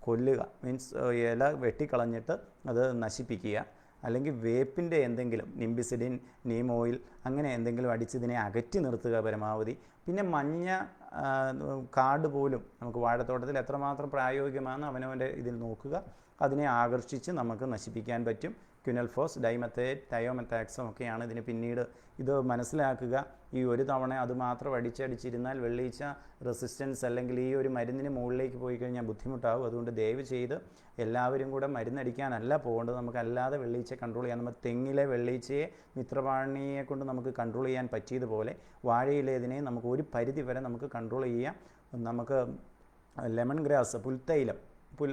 കൊല്ലുക, മീൻസ് ഇല വെട്ടിക്കളഞ്ഞിട്ട് അത് നശിപ്പിക്കുക. അല്ലെങ്കിൽ വേപ്പിൻ്റെ എന്തെങ്കിലും നിംബിസിഡിൻ, നീം ഓയിൽ അങ്ങനെ എന്തെങ്കിലും അടിച്ചതിനെ അകറ്റി നിർത്തുക പരമാവധി. പിന്നെ മഞ്ഞ കാട് പോലും നമുക്ക് വാഴത്തോട്ടത്തിൽ എത്രമാത്രം പ്രായോഗികമാണെന്ന് അവനവൻ്റെ ഇതിൽ നോക്കുക. അതിനെ ആകർഷിച്ച് നമുക്ക് നശിപ്പിക്കാൻ പറ്റും. ക്യുനെൽഫോസ്, ഡൈമെത്തേറ്റ്, തയോമെത്താക്സം ഒക്കെയാണ് ഇതിന് പിന്നീട് ഇത് മനസ്സിലാക്കുക. ഈ ഒരു തവണ അത് മാത്രം അടിച്ചടിച്ചിരുന്നാൽ വെള്ളീച്ച റെസിസ്റ്റൻസ് അല്ലെങ്കിൽ ഈ ഒരു മരുന്നിന് മുകളിലേക്ക് പോയി കഴിഞ്ഞാൽ ബുദ്ധിമുട്ടാകും. അതുകൊണ്ട് ദയവ് ചെയ്ത് എല്ലാവരും കൂടെ മരുന്നടിക്കാനല്ല പോകേണ്ടത്. നമുക്കല്ലാതെ വെള്ളീച്ച കൺട്രോൾ ചെയ്യാൻ, നമ്മൾ തെങ്ങിലെ വെള്ളീച്ചയെ മിത്രപാണിയെ കൊണ്ട് നമുക്ക് കൺട്രോൾ ചെയ്യാൻ പറ്റിയതുപോലെ വാഴയിലേതിനെ നമുക്ക് ഒരു പരിധി വരെ നമുക്ക് കൺട്രോൾ ചെയ്യാം. നമുക്ക് ലെമൺ ഗ്രാസ്, പുൽത്തൈലം,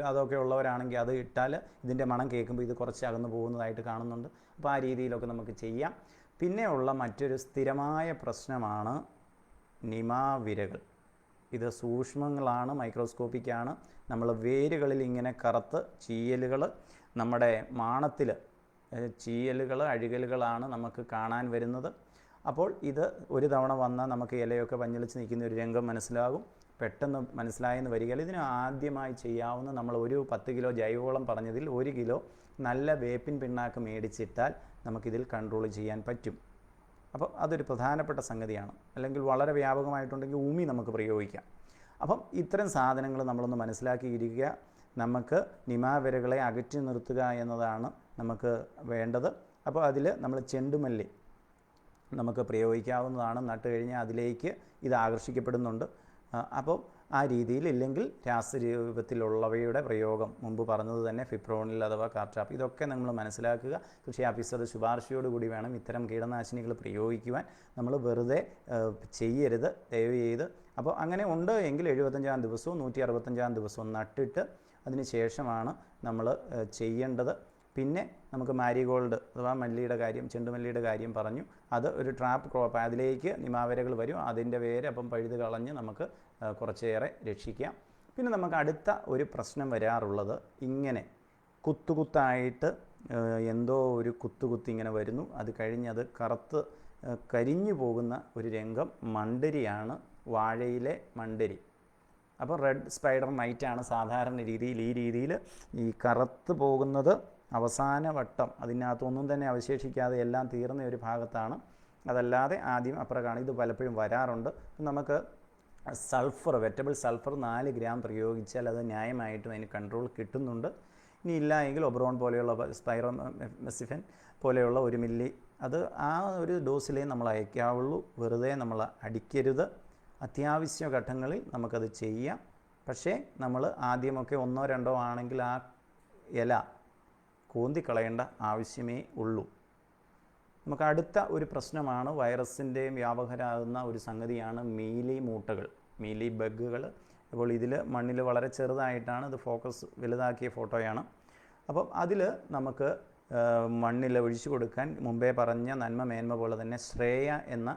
അതൊക്കെ ഉള്ളവരാണെങ്കിൽ അത് ഇട്ടാൽ ഇതിൻ്റെ മണം കേൾക്കുമ്പോൾ ഇത് കുറച്ച് അകന്നു പോകുന്നതായിട്ട് കാണുന്നുണ്ട്. അപ്പോൾ ആ രീതിയിലൊക്കെ നമുക്ക് ചെയ്യാം. പിന്നെ ഉള്ള മറ്റൊരു സ്ഥിരമായ പ്രശ്നമാണ് നിമാവിരകൾ. ഇത് സൂക്ഷ്മങ്ങളാണ്, മൈക്രോസ്കോപ്പിക്കാണ്. നമ്മൾ വേരുകളിൽ ഇങ്ങനെ കറുത്ത് ചീയലുകൾ, നമ്മുടെ മാണത്തിൽ ചീയലുകൾ, അഴുകലുകളാണ് നമുക്ക് കാണാൻ വരുന്നത്. അപ്പോൾ ഇത് ഒരു തവണ വന്നാൽ നമുക്ക് ഇലയൊക്കെ പഞ്ഞളിച്ച് നിൽക്കുന്ന ഒരു രംഗം മനസ്സിലാകും. പെട്ടെന്ന് മനസ്സിലായെന്ന് വരികയില്ല. ഇതിന് ആദ്യമായി ചെയ്യാവുന്ന, നമ്മൾ ഒരു 10 കിലോ ജൈവവളം പറഞ്ഞതിൽ 1 കിലോ നല്ല വേപ്പിൻ പിണ്ണാക്ക് മേടിച്ചിട്ടാൽ നമുക്കിതിൽ കൺട്രോൾ ചെയ്യാൻ പറ്റും. അപ്പോൾ അതൊരു പ്രധാനപ്പെട്ട സംഗതിയാണ്. അല്ലെങ്കിൽ വളരെ വ്യാപകമായിട്ടുണ്ടെങ്കിൽ ഉമി നമുക്ക് പ്രയോഗിക്കാം. അപ്പം ഇത്തരം സാധനങ്ങൾ നമ്മളൊന്ന് മനസ്സിലാക്കിയിരിക്കുക. നമുക്ക് നിമാവിരകളെ അകറ്റി നിർത്തുക എന്നതാണ് നമുക്ക് വേണ്ടത്. അപ്പോൾ അതിൽ നമ്മൾ ചെണ്ടുമല്ലി നമുക്ക് പ്രയോഗിക്കാവുന്നതാണ്. നട്ട് കഴിഞ്ഞാൽ അതിലേക്ക് ഇത് ആകർഷിക്കപ്പെടുന്നുണ്ട്. അപ്പോൾ ആ രീതിയിൽ, ഇല്ലെങ്കിൽ രാസരൂപത്തിലുള്ളവയുടെ പ്രയോഗം മുമ്പ് പറഞ്ഞത് തന്നെ ഫിപ്രോണിൽ അഥവാ കാർട്രാപ്പ്, ഇതൊക്കെ നമ്മൾ മനസ്സിലാക്കുക. കൃഷി ഓഫീസറുടെ ശുപാർശയോടുകൂടി വേണം ഇത്തരം കീടനാശിനികൾ പ്രയോഗിക്കുവാൻ. നമ്മൾ വെറുതെ ചെയ്യരുത്, ദയവ് ചെയ്ത്. അപ്പോൾ അങ്ങനെ ഉണ്ട് എങ്കിൽ 75-ാം ദിവസവും 165-ാം ദിവസവും നട്ടിട്ട് അതിന് ശേഷമാണ് നമ്മൾ ചെയ്യേണ്ടത്. പിന്നെ നമുക്ക് മാരിഗോൾഡ് അഥവാ മല്ലിയുടെ കാര്യം, ചെണ്ടുമല്ലിയുടെ കാര്യം പറഞ്ഞു. അത് ഒരു ട്രാപ്പ് ക്രോപ്പ്, അതിലേക്ക് നിമാവരകൾ വരും, അതിൻ്റെ വേര് അപ്പം പഴുത് കളഞ്ഞ് നമുക്ക് കുറച്ചേറെ രക്ഷിക്കാം. പിന്നെ നമുക്ക് അടുത്ത ഒരു പ്രശ്നം വരാറുള്ളത്, ഇങ്ങനെ കുത്തുകുത്തായിട്ട് എന്തോ ഒരു കുത്തുകുത്തി ഇങ്ങനെ വരുന്നു, അത് കഴിഞ്ഞത് കറുത്ത് കരിഞ്ഞു പോകുന്ന ഒരു രംഗം. മണ്ടരിയാണ്, വാഴയിലെ മണ്ടരി. അപ്പോൾ റെഡ് സ്പൈഡർ മൈറ്റാണ് സാധാരണ രീതിയിൽ. ഈ രീതിയിൽ ഈ കറുത്ത് പോകുന്നത് അവസാന വട്ടം, അതിനകത്തൊന്നും തന്നെ അവശേഷിക്കാതെ എല്ലാം തീർന്ന ഒരു ഭാഗത്താണ്. അതല്ലാതെ ആദ്യം അപ്പുറമാണ്. ഇത് പലപ്പോഴും വരാറുണ്ട്. നമുക്ക് സൾഫർ, വെറ്റബിൾ സൾഫർ 4 ഗ്രാം പ്രയോഗിച്ചാൽ അത് ന്യായമായിട്ടും അതിന് കൺട്രോൾ കിട്ടുന്നുണ്ട്. ഇനി ഇല്ല എങ്കിൽ ഒബ്രോൺ പോലെയുള്ള സ്പൈറോമെസിഫൻ പോലെയുള്ള 1 മില്ലി, അത് ആ ഒരു ഡോസിലേ നമ്മൾ അയക്കാവുള്ളൂ. വെറുതെ നമ്മൾ അടിക്കരുത്. അത്യാവശ്യ ഘട്ടങ്ങളിൽ നമുക്കത് ചെയ്യാം. പക്ഷേ നമ്മൾ ആദ്യമൊക്കെ 1 or 2 ആണെങ്കിൽ ആ ഇല കോന്തിക്കളയേണ്ട ആവശ്യമേ ഉള്ളൂ. നമുക്ക് അടുത്ത ഒരു പ്രശ്നമാണ് വൈറസിൻ്റെയും വ്യാപകരാകുന്ന ഒരു സംഗതിയാണ് മീലി മൂട്ടകൾ, മീലി ബഗുകൾ. അപ്പോൾ ഇതിൽ മണ്ണിൽ വളരെ ചെറുതായിട്ടാണ്, ഇത് ഫോക്കസ് വലുതാക്കിയ ഫോട്ടോയാണ്. അപ്പം അതിൽ നമുക്ക് മണ്ണിൽ ഒഴിച്ചു കൊടുക്കാൻ മുമ്പേ പറഞ്ഞ നന്മ മേന്മ പോലെ തന്നെ ശ്രേയ എന്ന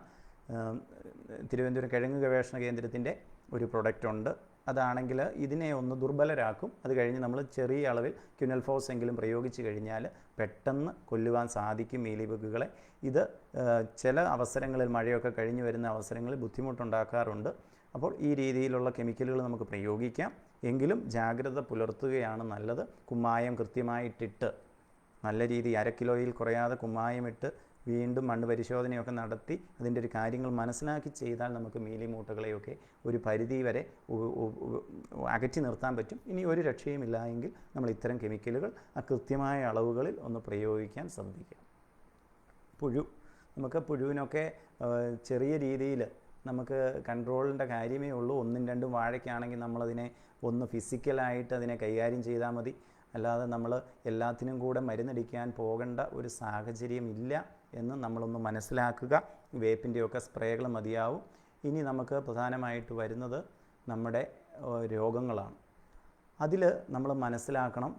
തിരുവനന്തപുരം കിഴങ്ങ് ഗവേഷണ കേന്ദ്രത്തിൻ്റെ ഒരു പ്രൊഡക്റ്റ് ഉണ്ട്. അതാണെങ്കിൽ ഇതിനെ ഒന്ന് ദുർബലരാക്കും. അത് കഴിഞ്ഞ് നമ്മൾ ചെറിയ അളവിൽ ക്യുനൽഫോസ് എങ്കിലും പ്രയോഗിച്ച് കഴിഞ്ഞാൽ പെട്ടെന്ന് കൊല്ലുവാൻ സാധിക്കും മീലി ബഗുകളെ. ഇത് ചില അവസരങ്ങളിൽ മഴയൊക്കെ കഴിഞ്ഞ് വരുന്ന അവസരങ്ങളിൽ ബുദ്ധിമുട്ടുണ്ടാക്കാറുണ്ട്. അപ്പോൾ ഈ രീതിയിലുള്ള കെമിക്കലുകൾ നമുക്ക് പ്രയോഗിക്കാം. എങ്കിലും ജാഗ്രത പുലർത്തുകയാണ് നല്ലത്. കുമ്മായം കൃത്യമായിട്ടിട്ട് നല്ല രീതി 1/2 കിലോയിൽ കുറയാതെ കുമ്മായമിട്ട് വീണ്ടും മണ്ണ് പരിശോധനയൊക്കെ നടത്തി അതിൻ്റെ ഒരു കാര്യങ്ങൾ മനസ്സിലാക്കി ചെയ്താൽ നമുക്ക് മീലി മൂട്ടകളെയൊക്കെ ഒരു പരിധി വരെ അകറ്റി നിർത്താൻ പറ്റും. ഇനി ഒരു രക്ഷയുമില്ല എങ്കിൽ നമ്മൾ ഇത്തരം കെമിക്കലുകൾ കൃത്യമായ അളവുകളിൽ ഒന്ന് പ്രയോഗിക്കാൻ ശ്രദ്ധിക്കാം. നമുക്ക് പുഴുവിനൊക്കെ ചെറിയ രീതിയിൽ നമുക്ക് കൺട്രോളിൻ്റെ കാര്യമേ ഉള്ളൂ. 1ഉം 2ഉം വാഴയ്ക്കാണെങ്കിൽ നമ്മളതിനെ ഒന്ന് ഫിസിക്കലായിട്ട് അതിനെ കൈകാര്യം ചെയ്താൽ മതി. അല്ലാതെ നമ്മൾ എല്ലാത്തിനും കൂടെ മരുന്നടിക്കാൻ പോകേണ്ട ഒരു സാഹചര്യം ഇല്ല എന്ന് നമ്മളൊന്ന് മനസ്സിലാക്കുക. വേപ്പിൻ്റെയൊക്കെ സ്പ്രേകൾ മതിയാവും. ഇനി നമുക്ക് പ്രധാനമായിട്ട് വരുന്നത് നമ്മുടെ രോഗങ്ങളാണ്. അതിൽ നമ്മൾ മനസ്സിലാക്കണം,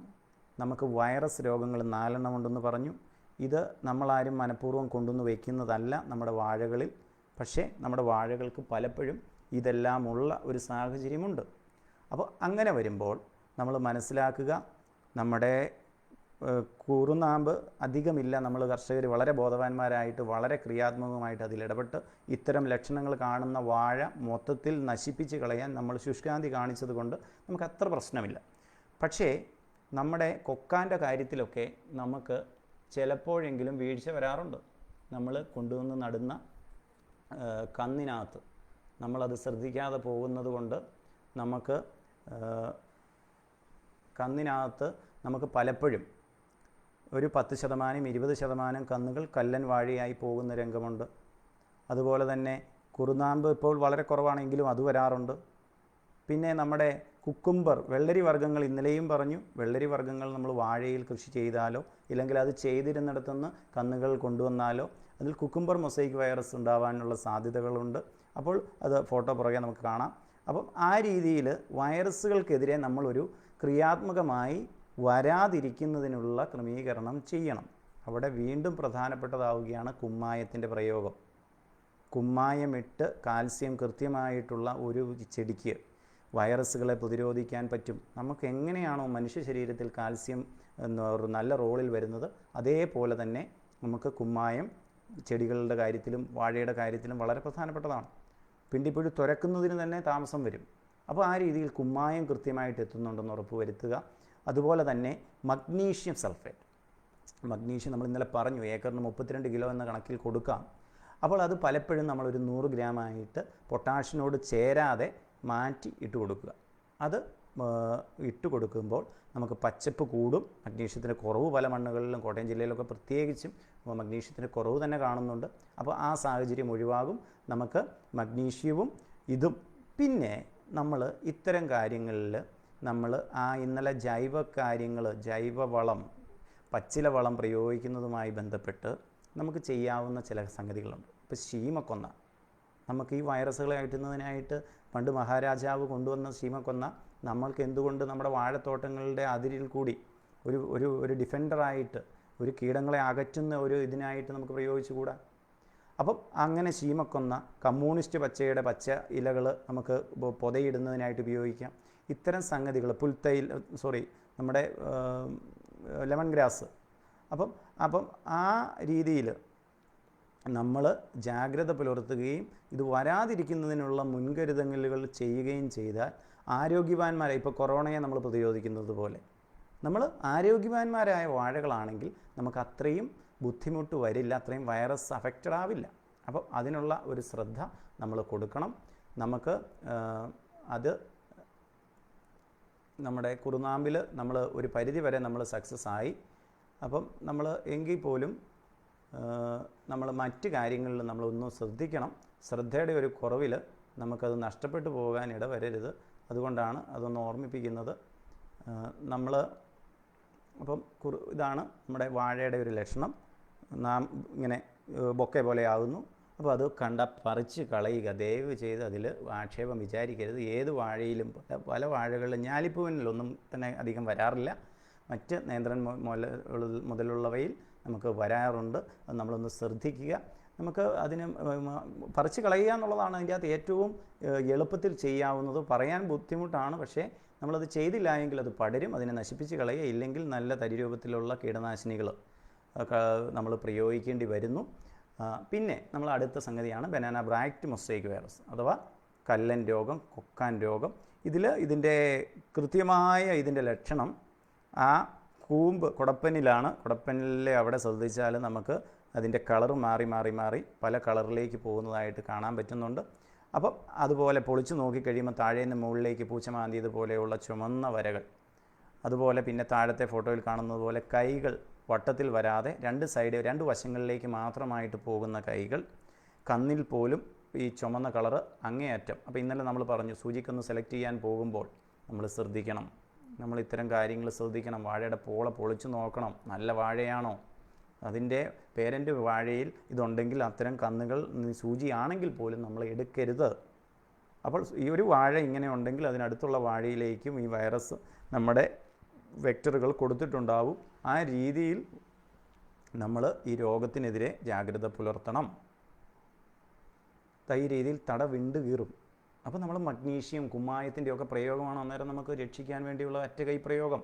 നമുക്ക് വൈറസ് രോഗങ്ങൾ 4 എണ്ണം ഉണ്ടെന്ന് പറഞ്ഞു. ഇത് നമ്മളാരും മനഃപൂർവ്വം കൊണ്ടുവന്ന് വയ്ക്കുന്നതല്ല നമ്മുടെ വാഴകളിൽ. പക്ഷേ നമ്മുടെ വാഴകൾക്ക് പലപ്പോഴും ഇതെല്ലാമുള്ള ഒരു സാഹചര്യമുണ്ട്. അപ്പോൾ അങ്ങനെ വരുമ്പോൾ നമ്മൾ മനസ്സിലാക്കുക, നമ്മുടെ കുറുനാമ്പ് അധികമില്ല. നമ്മൾ കർഷകർ വളരെ ബോധവാന്മാരായിട്ട് വളരെ ക്രിയാത്മകമായിട്ട് അതിലിടപെട്ട് ഇത്തരം ലക്ഷണങ്ങൾ കാണുന്ന വാഴ മൊത്തത്തിൽ നശിപ്പിച്ച് കളയാൻ നമ്മൾ ശുഷ്കാന്തി കാണിച്ചത് കൊണ്ട് നമുക്ക് അത്ര പ്രശ്നമില്ല. പക്ഷേ നമ്മുടെ കൊക്കാൻ്റെ കാര്യത്തിലൊക്കെ നമുക്ക് ചിലപ്പോഴെങ്കിലും വീഴ്ച വരാറുണ്ട്. നമ്മൾ കൊണ്ടുവന്ന് നടുന്ന കന്നിനകത്ത് നമ്മളത് ശ്രദ്ധിക്കാതെ പോകുന്നത് കൊണ്ട് നമുക്ക് കന്നിനകത്ത് നമുക്ക് പലപ്പോഴും ഒരു 10% 20% കന്നുകൾ കല്ലൻ വാഴയായി പോകുന്ന രംഗമുണ്ട്. അതുപോലെ തന്നെ കുറുനാമ്പ് ഇപ്പോൾ വളരെ കുറവാണെങ്കിലും അത് വരാറുണ്ട്. പിന്നെ നമ്മുടെ കുക്കുംബർ, വെള്ളരി വർഗ്ഗങ്ങൾ ഇന്നലെയും പറഞ്ഞു, വെള്ളരി വർഗ്ഗങ്ങൾ നമ്മൾ വാഴയിൽ കൃഷി ചെയ്താലോ ഇല്ലെങ്കിൽ അത് ചെയ്തിരുന്നിടത്തുനിന്ന് കന്നുകൾ കൊണ്ടുവന്നാലോ അതിൽ കുക്കുംബർ മൊസൈക്ക് വൈറസ് ഉണ്ടാവാനുള്ള സാധ്യതകളുണ്ട്. അപ്പോൾ അത് ഫോട്ടോ പുറകെ നമുക്ക് കാണാം. അപ്പം ആ രീതിയിൽ വൈറസുകൾക്കെതിരെ നമ്മളൊരു ക്രിയാത്മകമായി വരാതിരിക്കുന്നതിനുള്ള ക്രമീകരണം ചെയ്യണം. അവിടെ വീണ്ടും പ്രധാനപ്പെട്ടതാവുകയാണ് കുമ്മായത്തിൻ്റെ പ്രയോഗം. കുമ്മായമിട്ട് കാൽസ്യം കൃത്യമായിട്ടുള്ള ഒരു ചെടിക്ക് വൈറസുകളെ പ്രതിരോധിക്കാൻ പറ്റും. നമുക്ക് എങ്ങനെയാണോ മനുഷ്യ ശരീരത്തിൽ കാൽസ്യം ഒരു നല്ല റോളിൽ വരുന്നത്, അതേപോലെ തന്നെ നമുക്ക് കുമ്മായം ചെടികളുടെ കാര്യത്തിലും വാഴയുടെ കാര്യത്തിലും വളരെ പ്രധാനപ്പെട്ടതാണ്. പിണ്ടിപ്പുഴു തുരക്കുന്നതിന് തന്നെ താമസം വരും. അപ്പോൾ ആ രീതിയിൽ കുമ്മായം കൃത്യമായിട്ട് എത്തുന്നുണ്ടെന്ന് ഉറപ്പ് വരുത്തുക. അതുപോലെ തന്നെ മഗ്നീഷ്യം സൾഫേറ്റ്, മഗ്നീഷ്യം നമ്മൾ ഇന്നലെ പറഞ്ഞു ഏക്കറിന് 32 കിലോ എന്ന കണക്കിൽ കൊടുക്കാം. അപ്പോൾ അത് പലപ്പോഴും നമ്മളൊരു 100 ഗ്രാമായിട്ട് പൊട്ടാഷിനോട് ചേരാതെ മാറ്റി ഇട്ട് കൊടുക്കുക. അത് ഇട്ട് കൊടുക്കുമ്പോൾ നമുക്ക് പച്ചപ്പ് കൂടും. മഗ്നീഷ്യത്തിൻ്റെ കുറവ് പല മണ്ണുകളിലും കോട്ടയം ജില്ലയിലൊക്കെ പ്രത്യേകിച്ചും മഗ്നീഷ്യത്തിൻ്റെ കുറവ് തന്നെ കാണുന്നുണ്ട്. അപ്പോൾ ആ സാഹചര്യം ഒഴിവാകും. നമുക്ക് മഗ്നീഷ്യവും ഇതും പിന്നെ നമ്മൾ ഇത്തരം കാര്യങ്ങളിൽ നമ്മൾ ഇന്നലെ ജൈവ കാര്യങ്ങൾ, ജൈവവളം, പച്ചില വളം പ്രയോഗിക്കുന്നതുമായി ബന്ധപ്പെട്ട് നമുക്ക് ചെയ്യാവുന്ന ചില സംഗതികളുണ്ട്. ഇപ്പോൾ ശീമക്കൊന്ന, നമുക്ക് ഈ വൈറസുകളെ അകറ്റുന്നതിനായിട്ട് പണ്ട് മഹാരാജാവ് കൊണ്ടുവന്ന ശീമക്കൊന്ന നമ്മൾക്ക് എന്തുകൊണ്ട് നമ്മുടെ വാഴത്തോട്ടങ്ങളുടെ അതിരിൽ കൂടി ഒരു ഡിഫൻഡറായിട്ട്, ഒരു കീടങ്ങളെ അകറ്റുന്ന ഒരു ഇതിനായിട്ട് നമുക്ക് പ്രയോഗിച്ചുകൂടാ? അപ്പം അങ്ങനെ ശീമക്കൊന്ന, കമ്മ്യൂണിസ്റ്റ് പച്ചയുടെ പച്ച ഇലകൾ നമുക്ക് പൊതയിടുന്നതിനായിട്ട് ഉപയോഗിക്കാം. ഇത്തരം സംഗതികൾ, നമ്മുടെ ലെമൺ ഗ്രാസ്. അപ്പം ആ രീതിയിൽ നമ്മൾ ജാഗ്രത പുലർത്തുകയും ഇത് വരാതിരിക്കുന്നതിനുള്ള മുൻകരുതലുകൾ ചെയ്യുകയും ചെയ്താൽ ആരോഗ്യവാന്മാരായി, ഇപ്പോൾ കൊറോണയെ നമ്മൾ പ്രതിരോധിക്കുന്നത് പോലെ നമ്മൾ ആരോഗ്യവാന്മാരായ വാഴകളാണെങ്കിൽ നമുക്ക് അത്രയും ബുദ്ധിമുട്ട് വരില്ല, അത്രയും വൈറസ് അഫക്റ്റഡ് ആവില്ല. അപ്പോൾ അതിനുള്ള ഒരു ശ്രദ്ധ നമ്മൾ കൊടുക്കണം. നമുക്ക് അത് നമ്മുടെ കുറുനാമ്പിൽ നമ്മൾ ഒരു പരിധി വരെ നമ്മൾ സക്സസ് ആയി. അപ്പം നമ്മൾ എങ്കിൽ പോലും നമ്മൾ മറ്റ് കാര്യങ്ങളിൽ നമ്മളൊന്നും ശ്രദ്ധിക്കണം. ശ്രദ്ധയുടെ ഒരു കുറവിൽ നമുക്കത് നഷ്ടപ്പെട്ടു പോകാൻ ഇടവരരുത്. അതുകൊണ്ടാണ് അതൊന്ന് ഓർമ്മിപ്പിക്കുന്നത്. നമ്മൾ അപ്പം ഇതാണ് നമ്മുടെ വാഴയുടെ ഒരു ലക്ഷണം. നാം ഇങ്ങനെ ബൊക്കെ പോലെ ആകുന്നു. അപ്പോൾ അത് പറിച്ച് കളയുക. ദയവ് ചെയ്ത് അതിൽ ആക്ഷേപം വിചാരിക്കരുത്. ഏത് വാഴയിലും പല വാഴകളിലും ഞാലിപ്പൂവിനൊന്നും തന്നെ അധികം വരാറില്ല. മറ്റ് നേന്ത്രൻ മുതലുള്ളവയിൽ നമുക്ക് വരാറുണ്ട്. അത് നമ്മളൊന്ന് ശ്രദ്ധിക്കുക. നമുക്ക് അതിന് പറിച്ച് കളയുക എന്നുള്ളതാണ് അതിൻ്റെ അകത്ത് ഏറ്റവും എളുപ്പത്തിൽ ചെയ്യാവുന്നത്. പറയാൻ ബുദ്ധിമുട്ടാണ്, പക്ഷേ നമ്മളത് ചെയ്തില്ല എങ്കിൽ അത് പടരും. അതിനെ നശിപ്പിച്ച് കളയുക. ഇല്ലെങ്കിൽ നല്ല തരിരൂപത്തിലുള്ള കീടനാശിനികൾ നമ്മൾ പ്രയോഗിക്കേണ്ടി വരുന്നു. പിന്നെ നമ്മൾ അടുത്ത സംഗതിയാണ് ബനാന ബ്രാക്റ്റ് മൊസൈക്ക് വൈറസ് അഥവാ കല്ലൻ രോഗം, കൊക്കാൻ രോഗം. ഇതിൻ്റെ കൃത്യമായ ഇതിൻ്റെ ലക്ഷണം ആ കൂമ്പ് കുടപ്പനിലാണ്. കുടപ്പനിലെ അവിടെ ശ്രദ്ധിച്ചാൽ നമുക്ക് അതിൻ്റെ കളർ മാറി പല കളറിലേക്ക് പോകുന്നതായിട്ട് കാണാൻ പറ്റുന്നുണ്ട്. അപ്പം അതുപോലെ പൊളിച്ച് നോക്കിക്കഴിയുമ്പോൾ താഴേന്ന് മുകളിലേക്ക് പൂച്ച മാന്തിയതുപോലെയുള്ള ചുമന്ന വരകൾ, അതുപോലെ പിന്നെ താഴത്തെ ഫോട്ടോയിൽ കാണുന്നത് പോലെ കൈകൾ വട്ടത്തിൽ വരാതെ രണ്ട് വശങ്ങളിലേക്ക് മാത്രമായിട്ട് പോകുന്ന കൈകൾ, കണ്ണിൽ പോലും ഈ ചുമന്ന കളറ് അങ്ങേയറ്റം. അപ്പോൾ ഇന്നലെ നമ്മൾ പറഞ്ഞു സൂചിക്കൊന്ന് സെലക്ട് ചെയ്യാൻ പോകുമ്പോൾ നമ്മൾ ശ്രദ്ധിക്കണം. നമ്മൾ ഇത്തരം കാര്യങ്ങൾ ശ്രദ്ധിക്കണം. വാഴയുടെ പോള പൊളിച്ച് നോക്കണം, നല്ല വാഴയാണോ. അതിൻ്റെ പേരൻ്റ് വാഴയിൽ ഇതുണ്ടെങ്കിൽ അത്തരം കന്നുകൾ സൂചിയാണെങ്കിൽ പോലും നമ്മൾ എടുക്കരുത്. അപ്പോൾ ഈ ഒരു വാഴ ഇങ്ങനെ ഉണ്ടെങ്കിൽ അതിനടുത്തുള്ള വാഴയിലേക്കും ഈ വൈറസ് നമ്മുടെ വെക്ടറുകൾ കൊടുത്തിട്ടുണ്ടാവും. ആ രീതിയിൽ നമ്മൾ ഈ രോഗത്തിനെതിരെ ജാഗ്രത പുലർത്തണം. ഈ രീതിയിൽ തട വിണ്ട് കീറും. അപ്പോൾ നമ്മൾ മഗ്നീഷ്യം, കുമ്മായത്തിൻ്റെയൊക്കെ പ്രയോഗമാണ് അന്നേരം നമുക്ക് രക്ഷിക്കാൻ വേണ്ടിയുള്ള ഒറ്റകൈ പ്രയോഗം.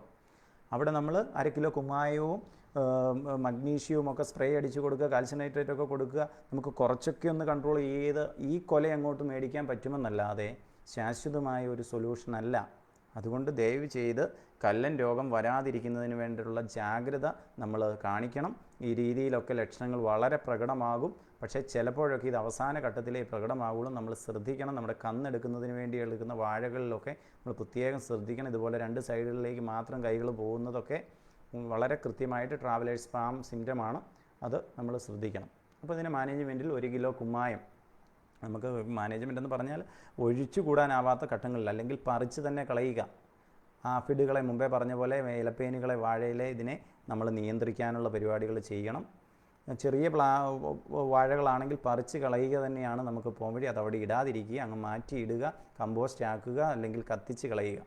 അവിടെ നമ്മൾ 1/2 കിലോ കുമ്മായവും മഗ്നീഷ്യവും ഒക്കെ സ്പ്രേ അടിച്ച് കൊടുക്കുക, കാൽസ്യം നൈട്രേറ്റ് ഒക്കെ കൊടുക്കുക. നമുക്ക് കുറച്ചൊക്കെ ഒന്ന് കൺട്രോൾ ചെയ്ത് ഈ കൊല അങ്ങോട്ട് മേടിക്കാൻ പറ്റുമെന്നല്ലാതെ ശാശ്വതമായ ഒരു സൊല്യൂഷൻ അല്ല. അതുകൊണ്ട് ദയവ് ചെയ്ത് കല്ലൻ രോഗം വരാതിരിക്കുന്നതിന് വേണ്ടിയുള്ള ജാഗ്രത നമ്മൾ കാണിക്കണം. ഈ രീതിയിലൊക്കെ ലക്ഷണങ്ങൾ വളരെ പ്രകടമാകും. പക്ഷേ ചിലപ്പോഴൊക്കെ ഇത് അവസാന ഘട്ടത്തിലേ പ്രകടമാകുള്ളൂ. നമ്മൾ ശ്രദ്ധിക്കണം. നമ്മുടെ കന്നെടുക്കുന്നതിന് വേണ്ടി എടുക്കുന്ന വാഴകളിലൊക്കെ നമ്മൾ പ്രത്യേകം ശ്രദ്ധിക്കണം. ഇതുപോലെ 2 സൈഡുകളിലേക്ക് മാത്രം കൈകൾ പോകുന്നതൊക്കെ വളരെ കൃത്യമായിട്ട് ട്രാവലേഴ്സ് പാം സിംറ്റമാണ്. അത് നമ്മൾ ശ്രദ്ധിക്കണം. അപ്പോൾ ഇതിന് മാനേജ്മെൻറ്റിൽ 1 കിലോ കുമ്മായം നമുക്ക് മാനേജ്മെൻ്റ് എന്ന് പറഞ്ഞാൽ ഒഴിച്ചു കൂടാനാവാത്ത ഘട്ടങ്ങളിൽ അല്ലെങ്കിൽ പറിച്ച് തന്നെ കളയുക. ആഫിഡുകളെ മുമ്പേ പറഞ്ഞ പോലെ ഇലപ്പേനുകളെ വാഴയിലെ ഇതിനെ നമ്മൾ നിയന്ത്രിക്കാനുള്ള പരിപാടികൾ ചെയ്യണം. ചെറിയ വാഴകളാണെങ്കിൽ പറിച്ച് കളയുക തന്നെയാണ് നമുക്ക് പോകാൻ വഴി. അതവിടെ ഇടാതിരിക്കുക, അങ്ങ് മാറ്റിയിടുക, കമ്പോസ്റ്റ് ആക്കുക, അല്ലെങ്കിൽ കത്തിച്ച് കളയുക.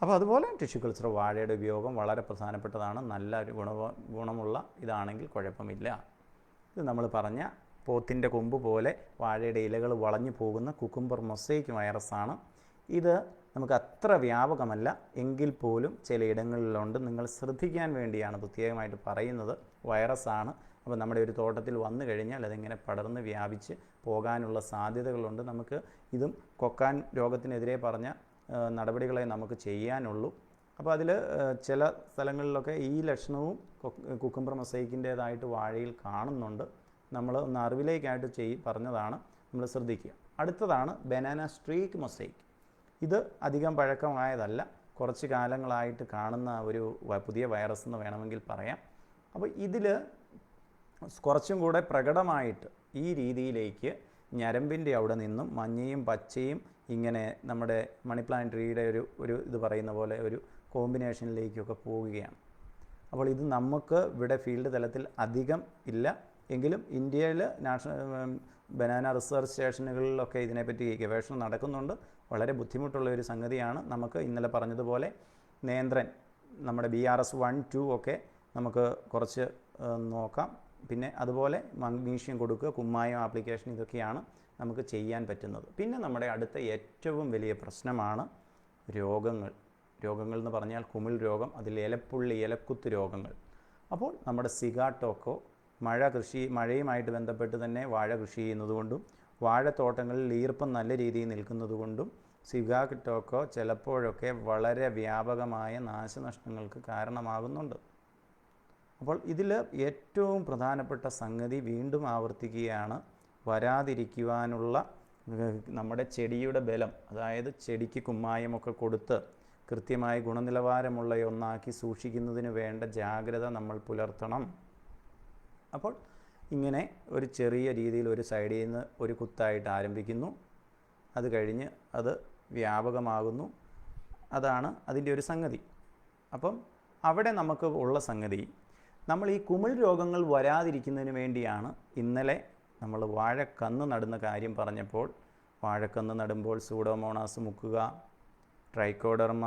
അപ്പോൾ അതുപോലെ ടിഷ്യൂ കൾച്ചർ വാഴയുടെ ഉപയോഗം വളരെ പ്രധാനപ്പെട്ടതാണ്. നല്ല ഗുണമുള്ള ഇതാണെങ്കിൽ കുഴപ്പമില്ല. ഇത് നമ്മൾ പറഞ്ഞ പോത്തിൻ്റെ കൊമ്പ് പോലെ വാഴയുടെ ഇലകൾ വളഞ്ഞു പോകുന്ന കുക്കുംബർ മൊസൈക്ക് വൈറസാണ്. ഇത് നമുക്ക് അത്ര വ്യാപകമല്ല എങ്കിൽ പോലും ചിലയിടങ്ങളിലുണ്ട്. നിങ്ങൾ ശ്രദ്ധിക്കാൻ വേണ്ടിയാണ് പ്രത്യേകമായിട്ട് പറയുന്നത്. വൈറസാണ്. അപ്പോൾ നമ്മുടെ ഒരു തോട്ടത്തിൽ വന്നു കഴിഞ്ഞാൽ അതിങ്ങനെ പടർന്ന് വ്യാപിച്ച് പോകാനുള്ള സാധ്യതകളുണ്ട്. നമുക്ക് ഇതും കൊക്കാൻ രോഗത്തിനെതിരെ പറഞ്ഞ നടപടികളെ നമുക്ക് ചെയ്യാനുള്ളൂ. അപ്പോൾ അതിൽ ചില സ്ഥലങ്ങളിലൊക്കെ ഈ ലക്ഷണവും കുക്കുംബർ മൊസൈക്കിൻ്റേതായിട്ട് വാഴയിൽ കാണുന്നുണ്ട്. നമ്മൾ ഒന്ന് അറിവിലേക്കായിട്ട് പറഞ്ഞതാണ്, നമ്മൾ ശ്രദ്ധിക്കുക. അടുത്തതാണ് ബനാന സ്ട്രീക്ക് മൊസൈക്ക്. ഇത് അധികം പഴക്കമായതല്ല, കുറച്ച് കാലങ്ങളായിട്ട് കാണുന്ന ഒരു പുതിയ വൈറസ് എന്ന് വേണമെങ്കിൽ പറയാം. അപ്പോൾ ഇതിൽ കുറച്ചും കൂടെ പ്രകടമായിട്ട് ഈ രീതിയിലേക്ക് ഞരമ്പിൻ്റെ അവിടെ നിന്നും മഞ്ഞയും പച്ചയും ഇങ്ങനെ നമ്മുടെ മണി പ്ലാന്റ് ട്രീയുടെ ഒരു ഇത് പറയുന്ന പോലെ ഒരു കോമ്പിനേഷനിലേക്കൊക്കെ പോവുകയാണ്. അപ്പോൾ ഇത് നമുക്ക് ഇവിടെ ഫീൽഡ് തലത്തിൽ അധികം ഇല്ല എങ്കിലും ഇന്ത്യയിൽ നാഷണൽ ബനാന റിസർച്ച് സ്റ്റേഷനുകളിലൊക്കെ ഇതിനെപ്പറ്റി ഗവേഷണം നടക്കുന്നുണ്ട്. വളരെ ബുദ്ധിമുട്ടുള്ള ഒരു സംഗതിയാണ്. നമുക്ക് ഇന്നലെ പറഞ്ഞതുപോലെ നേന്ത്രൻ നമ്മുടെ BRS 1, 2 ഒക്കെ നമുക്ക് കുറച്ച് നോക്കാം. പിന്നെ അതുപോലെ മഗ്നീഷ്യം കൊടുക്കുക, കുമ്മായം ആപ്ലിക്കേഷൻ, ഇതൊക്കെയാണ് നമുക്ക് ചെയ്യാൻ പറ്റുന്നത്. പിന്നെ നമ്മുടെ അടുത്ത ഏറ്റവും വലിയ പ്രശ്നമാണ് രോഗങ്ങൾ. രോഗങ്ങൾ എന്ന് പറഞ്ഞാൽ കുമിൾ രോഗം, അതിൽ ഇലപ്പുള്ളി, ഇലക്കുത്ത് രോഗങ്ങൾ. അപ്പോൾ നമ്മുടെ സിഗാട്ടോക്കോ മഴയുമായിട്ട് ബന്ധപ്പെട്ട് തന്നെ വാഴ കൃഷി ചെയ്യുന്നതുകൊണ്ടും വാഴത്തോട്ടങ്ങളിൽ ഈർപ്പം നല്ല രീതിയിൽ നിൽക്കുന്നതുകൊണ്ടും സിഗാട്ടോക്കോ ചിലപ്പോഴൊക്കെ വളരെ വ്യാപകമായ നാശനഷ്ടങ്ങൾക്ക് കാരണമാകുന്നുണ്ട്. അപ്പോൾ ഇതിൽ ഏറ്റവും പ്രധാനപ്പെട്ട സംഗതി വീണ്ടും ആവർത്തിക്കുകയാണ്, വരാതിരിക്കുവാനുള്ള നമ്മുടെ ചെടിയുടെ ബലം. അതായത് ചെടിക്ക് കുമ്മായമൊക്കെ കൊടുത്ത് കൃത്യമായി ഗുണനിലവാരമുള്ള ഒന്നാക്കി സൂക്ഷിക്കുന്നതിന് വേണ്ട ജാഗ്രത നമ്മൾ പുലർത്തണം. അപ്പോൾ ഇങ്ങനെ ഒരു ചെറിയ രീതിയിൽ ഒരു സൈഡിൽ നിന്ന് ഒരു കുത്തായിട്ട് ആരംഭിക്കുന്നു, അത് കഴിഞ്ഞ് അത് വ്യാപകമാകുന്നു. അതാണ് അതിൻ്റെ ഒരു സംഗതി. അപ്പം അവിടെ നമുക്ക് ഉള്ള സംഗതി, നമ്മൾ ഈ കുമിൾ രോഗങ്ങൾ വരാതിരിക്കുന്നതിന് വേണ്ടിയാണ് ഇന്നലെ നമ്മൾ വാഴക്കന്ന് നടുന്ന കാര്യം പറഞ്ഞപ്പോൾ വാഴക്കന്ന് നടുമ്പോൾ സൂഡോമോണാസ് മുക്കുക, ട്രൈക്കോഡെർമ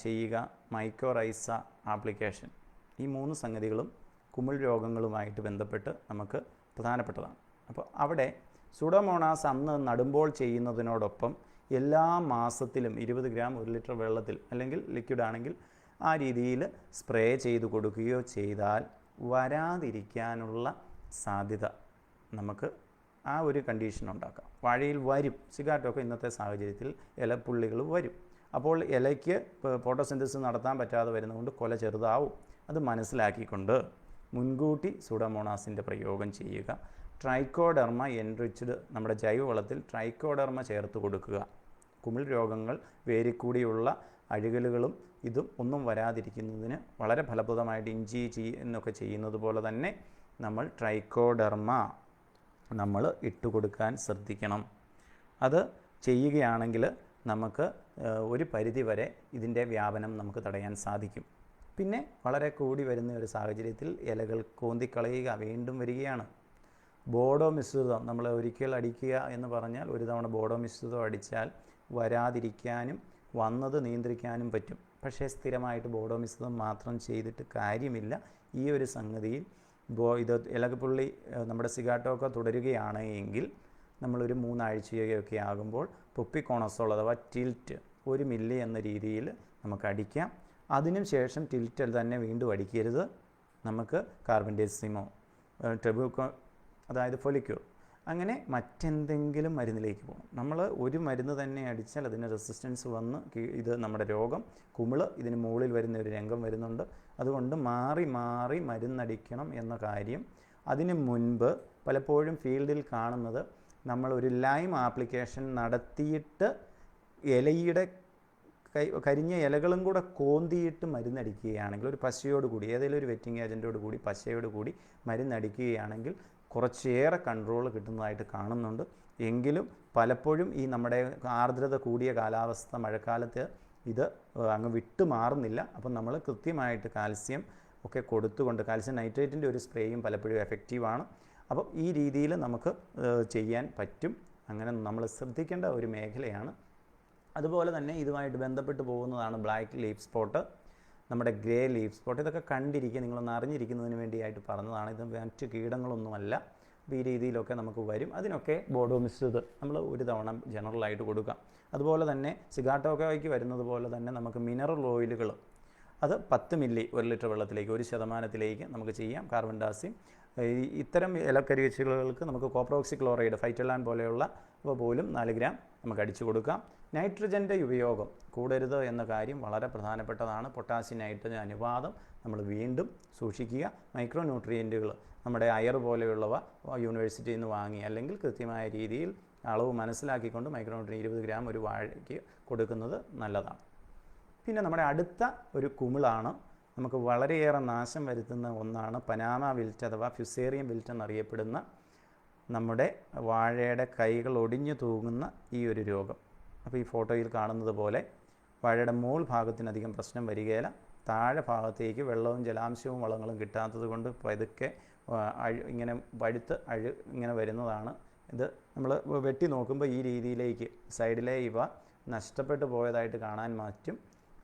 ചെയ്യുക, മൈക്കോറൈസ ആപ്ലിക്കേഷൻ, ഈ 3 സംഗതികളും കുമിൾ രോഗങ്ങളുമായിട്ട് ബന്ധപ്പെട്ട് നമുക്ക് പ്രധാനപ്പെട്ടതാണ്. അപ്പോൾ അവിടെ സൂഡോമോണാസ് അന്ന് നടുമ്പോൾ ചെയ്യുന്നതിനോടൊപ്പം എല്ലാ മാസത്തിലും 20 ഗ്രാം 1 ലിറ്റർ വെള്ളത്തിൽ അല്ലെങ്കിൽ ലിക്വിഡ് ആണെങ്കിൽ ആ രീതിയിൽ സ്പ്രേ ചെയ്ത് കൊടുക്കുകയോ ചെയ്താൽ വരാതിരിക്കാനുള്ള സാധ്യത നമുക്ക് ആ ഒരു കണ്ടീഷൻ ഉണ്ടാക്കാം. വാഴയിൽ വരും, സിഗാർട്ടൊക്കെ ഇന്നത്തെ സാഹചര്യത്തിൽ ഇലപ്പുള്ളികൾ വരും. അപ്പോൾ ഇലയ്ക്ക് ഫോട്ടോസിന്തസിസ് നടത്താൻ പറ്റാതെ വരുന്നതുകൊണ്ട് കൊല ചെറുതാവും. അത് മനസ്സിലാക്കിക്കൊണ്ട് മുൻകൂട്ടി സൂഡോമോണാസിൻ്റെ പ്രയോഗം ചെയ്യുക. ട്രൈക്കോഡെർമ എൻറിച്ച്ഡ് നമ്മുടെ ജൈവവളത്തിൽ ട്രൈക്കോഡെർമ ചേർത്ത് കൊടുക്കുക. കുമിൾ രോഗങ്ങൾ വേരിക്കൂടിയുള്ള അഴുകലുകളും ഇതും ഒന്നും വരാതിരിക്കുന്നതിന് വളരെ ഫലപ്രദമായിട്ട് ഇഞ്ചി എന്നൊക്കെ ചെയ്യുന്നത് പോലെ തന്നെ നമ്മൾ ട്രൈക്കോഡെർമ നമ്മൾ ഇട്ടുകൊടുക്കാൻ ശ്രദ്ധിക്കണം. അത് ചെയ്യുകയാണെങ്കിൽ നമുക്ക് ഒരു പരിധിവരെ ഇതിൻ്റെ വ്യാപനം നമുക്ക് തടയാൻ സാധിക്കും. പിന്നെ വളരെ കൂടി വരുന്ന ഒരു സാഹചര്യത്തിൽ ഇലകൾ കോന്തിക്കളയുക വീണ്ടും വരികയാണ്. ബോഡോ മിശ്രിതം നമ്മൾ ഒരിക്കൽ അടിക്കുക എന്ന് പറഞ്ഞാൽ ഒരു തവണ ബോഡോ മിശ്രിതം അടിച്ചാൽ വരാതിരിക്കാനും വന്നത് നിയന്ത്രിക്കാനും പറ്റും. പക്ഷേ സ്ഥിരമായിട്ട് ബോഡോ മിശ്രിതം മാത്രം ചെയ്തിട്ട് കാര്യമില്ല. ഈ ഒരു സംഗതിയിൽ ഇത് ഇലകപ്പുള്ളി നമ്മുടെ സിഗാട്ടോക്കെ തുടരുകയാണ് എങ്കിൽ നമ്മളൊരു 3 ആഴ്ചയൊക്കെ ആകുമ്പോൾ പുപ്പിക്കോണസോൾ അഥവാ ടിൽറ്റ് 1 മില്ലി എന്ന രീതിയിൽ നമുക്ക് അടിക്കാം. അതിനും ശേഷം ടിൽറ്റ് തന്നെ വീണ്ടും അടിക്കരുത്. നമുക്ക് കാർബൻഡേസിമോ ടെബുക്കോ അതായത് ഫൊലിക്യൂർ അങ്ങനെ മറ്റെന്തെങ്കിലും മരുന്നിലേക്ക് പോകണം. നമ്മൾ ഒരു മരുന്ന് തന്നെ അടിച്ചാൽ അതിന് റെസിസ്റ്റൻസ് വന്ന് ഇത് നമ്മുടെ രോഗം കുമിള് ഇതിന് മുകളിൽ വരുന്ന ഒരു രംഗം വരുന്നുണ്ട്. അതുകൊണ്ട് മാറി മാറി മരുന്നടിക്കണം എന്ന കാര്യം. അതിന് മുൻപ് പലപ്പോഴും ഫീൽഡിൽ കാണുന്നത് നമ്മളൊരു ലൈം ആപ്ലിക്കേഷൻ നടത്തിയിട്ട് ഇലയുടെ കരിഞ്ഞ ഇലകളും കൂടെ കോന്തിയിട്ട് മരുന്നടിക്കുകയാണെങ്കിൽ ഒരു പശയോട് കൂടി ഏതെങ്കിലും ഒരു വെറ്റിംഗ് ഏജൻറ്റോട് കൂടി പശയോട് കൂടി മരുന്നടിക്കുകയാണെങ്കിൽ കുറച്ചേറെ കൺട്രോൾ കിട്ടുന്നതായിട്ട് കാണുന്നുണ്ട്. എങ്കിലും പലപ്പോഴും ഈ നമ്മുടെ ആർദ്രത കൂടിയ കാലാവസ്ഥ മഴക്കാലത്ത് ഇത് അങ്ങ് വിട്ടുമാറുന്നില്ല. അപ്പം നമ്മൾ കൃത്യമായിട്ട് കാൽസ്യം ഒക്കെ കൊടുത്തുകൊണ്ട് കാൽസ്യം നൈട്രേറ്റിൻ്റെ ഒരു സ്പ്രേയും പലപ്പോഴും എഫക്റ്റീവാണ്. അപ്പം ഈ രീതിയിൽ നമുക്ക് ചെയ്യാൻ പറ്റും. അങ്ങനെ നമ്മൾ ശ്രദ്ധിക്കേണ്ട ഒരു മേഖലയാണ്. അതുപോലെ തന്നെ ഇതുമായിട്ട് ബന്ധപ്പെട്ട് പോകുന്നതാണ് ബ്ലാക്ക് ലീഫ് സ്പോട്ട്, നമ്മുടെ ഗ്രേ ലീഫ് സ്പോട്ട്. ഇതൊക്കെ കണ്ടിരിക്കുക, നിങ്ങളൊന്ന് അറിഞ്ഞിരിക്കുന്നതിന് വേണ്ടിയായിട്ട് പറഞ്ഞതാണ്. ഇത് മറ്റ് കീടങ്ങളൊന്നുമല്ല. അപ്പോൾ ഈ രീതിയിലൊക്കെ നമുക്ക് വരും. അതിനൊക്കെ ബോഡോ മിശ്രിത് നമ്മൾ ഒരു തവണ ജനറലായിട്ട് കൊടുക്കാം. അതുപോലെ തന്നെ സിഗാട്ടോക്കോയ്ക്ക് വരുന്നത് പോലെ തന്നെ നമുക്ക് മിനറൽ ഓയിലുകൾ അത് 10 മില്ലി 1 ലിറ്റർ വെള്ളത്തിലേക്ക് 1% നമുക്ക് ചെയ്യാം. കാർബൻഡാസിം ഇത്തരം ഇലക്കരിച്ചുകൾക്ക് നമുക്ക് കോപ്രോക്സി ക്ലോറൈഡ് ഫൈറ്റലാൻ പോലെയുള്ള പോലും 4 ഗ്രാം നമുക്ക് അടിച്ചു കൊടുക്കാം. നൈട്രജൻ്റെ ഉപയോഗം കൂടരുത് എന്ന കാര്യം വളരെ പ്രധാനപ്പെട്ടതാണ്. പൊട്ടാസ്യം നൈട്രജൻ അനുപാതം നമ്മൾ വീണ്ടും സൂക്ഷിക്കുക. മൈക്രോ ന്യൂട്രിയൻറ്റുകൾ നമ്മുടെ അയർ പോലെയുള്ളവ യൂണിവേഴ്സിറ്റിയിൽ നിന്ന് വാങ്ങി അല്ലെങ്കിൽ കൃത്യമായ രീതിയിൽ അളവ് മനസ്സിലാക്കിക്കൊണ്ട് മൈക്രോ ന്യൂട്രിയൻ 20 ഗ്രാം ഒരു വാഴയ്ക്ക് കൊടുക്കുന്നത് നല്ലതാണ്. പിന്നെ നമ്മുടെ അടുത്ത ഒരു കുമിളാണ്, നമുക്ക് വളരെയേറെ നാശം വരുത്തുന്ന ഒന്നാണ് പനാമ വിൽറ്റ് അഥവാ ഫ്യുസേറിയം വിൽറ്റ് എന്നറിയപ്പെടുന്ന നമ്മുടെ വാഴയുടെ കൈകൾ ഒടിഞ്ഞു തൂങ്ങുന്ന ഈ ഒരു രോഗം. അപ്പോൾ ഈ ഫോട്ടോയിൽ കാണുന്നത് പോലെ വാഴയുടെ മോൾ ഭാഗത്തിനധികം പ്രശ്നം വരികയില്ല. താഴെ ഭാഗത്തേക്ക് വെള്ളവും ജലാംശവും വളങ്ങളും കിട്ടാത്തത് കൊണ്ട് പതുക്കെ ഇങ്ങനെ പഴുത്ത് ഇങ്ങനെ വരുന്നതാണ്. ഇത് നമ്മൾ വെട്ടി നോക്കുമ്പോൾ ഈ രീതിയിലേക്ക് സൈഡിലെ ഇവ നഷ്ടപ്പെട്ടു പോയതായിട്ട് കാണാൻ പറ്റും.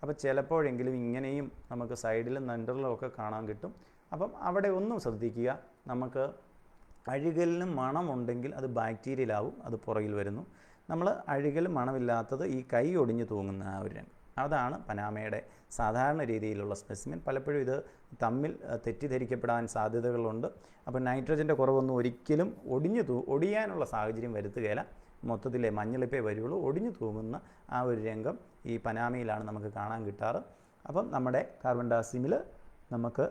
അപ്പോൾ ചിലപ്പോഴെങ്കിലും ഇങ്ങനെയും നമുക്ക് സൈഡിലും നണ്ടറിലും ഒക്കെ കാണാൻ കിട്ടും. അപ്പം അവിടെ ഒന്നും ശ്രദ്ധിക്കുക, നമുക്ക് അഴുകലിന് മണമുണ്ടെങ്കിൽ അത് ബാക്ടീരിയലാവും, അത് പുറകിൽ വരുന്നു. നമ്മൾ അഴുകൽ മണമില്ലാത്തത് ഈ കൈ ഒടിഞ്ഞു തൂങ്ങുന്ന ആ ഒരു രംഗം, അതാണ് പനാമയുടെ സാധാരണ രീതിയിലുള്ള സ്പെസിമെൻ. പലപ്പോഴും ഇത് തമ്മിൽ തെറ്റിദ്ധരിക്കപ്പെടാൻ സാധ്യതകളുണ്ട്. അപ്പോൾ നൈട്രജൻ്റെ കുറവൊന്നും ഒരിക്കലും ഒടിയാനുള്ള സാഹചര്യം വരുത്തുകയില്ല. മൊത്തത്തിലെ മഞ്ഞളിപ്പേ വരുള്ളൂ. ഒടിഞ്ഞു തൂങ്ങുന്ന ആ ഒരു രംഗം ഈ പനാമയിലാണ് നമുക്ക് കാണാൻ കിട്ടാറ്. അപ്പം നമ്മുടെ കാർബൻഡാസിമിൽ നമുക്ക്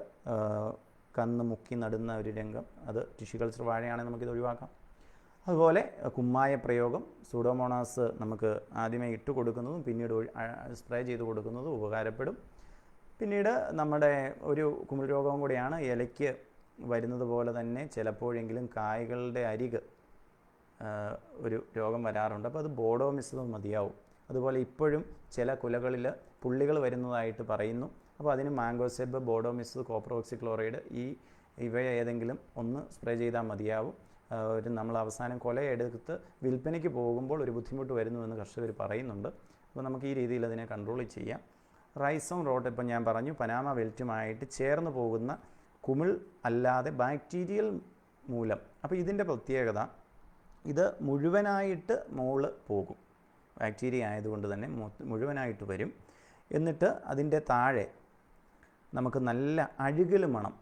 കന്ന് മുക്കി നടുന്ന ഒരു രംഗം, അത് ടിഷ്യൂ കൾച്ചർ വാഴയാണെങ്കിൽ നമുക്കിത് ഒഴിവാക്കാം. അതുപോലെ കുമ്മായ പ്രയോഗം, സൂഡോമോണാസ് നമുക്ക് ആദ്യമേ ഇട്ട് കൊടുക്കുന്നതും പിന്നീട് സ്പ്രേ ചെയ്ത് കൊടുക്കുന്നതും ഉപകാരപ്പെടും. പിന്നീട് നമ്മുടെ ഒരു കുമിൾ രോഗവും കൂടിയാണ് ഇലയ്ക്ക് വരുന്നത് പോലെ തന്നെ ചിലപ്പോഴെങ്കിലും കായ്കളുടെ അരിക് ഒരു രോഗം വരാറുണ്ട്. അപ്പോൾ അത് ബോഡോമിസം മതിയാവും. അതുപോലെ ഇപ്പോഴും ചില കുലകളിൽ പുള്ളികൾ വരുന്നതായിട്ട് പറയുന്നു. അപ്പോൾ അതിന് മാംഗോസെബ്, ബോഡോമിസ്, കോപ്പർ ഓക്സിക്ലോറൈഡ് ഇവ ഏതെങ്കിലും ഒന്ന് സ്പ്രേ ചെയ്താൽ മതിയാവും. നമ്മൾ അവസാനം കൊലയെടുത്ത് വിൽപ്പനയ്ക്ക് പോകുമ്പോൾ ഒരു ബുദ്ധിമുട്ട് വരുന്നുവെന്ന് കർഷകർ പറയുന്നുണ്ട്. അപ്പോൾ നമുക്ക് ഈ രീതിയിൽ അതിനെ കൺട്രോൾ ചെയ്യാം. റൈസോം റോട്ട് ഇപ്പം ഞാൻ പറഞ്ഞു, പനാമ വെൽറ്റുമായിട്ട് ചേർന്ന് പോകുന്ന കുമിൾ അല്ലാതെ ബാക്ടീരിയൽ മൂലം. അപ്പോൾ ഇതിൻ്റെ പ്രത്യേകത, ഇത് മുഴുവനായിട്ട് മോള് പോകും. ബാക്ടീരിയ ആയതുകൊണ്ട് തന്നെ മുഴുവനായിട്ട് വരും. എന്നിട്ട് അതിൻ്റെ താഴെ നമുക്ക് നല്ല അഴുകൽ മണം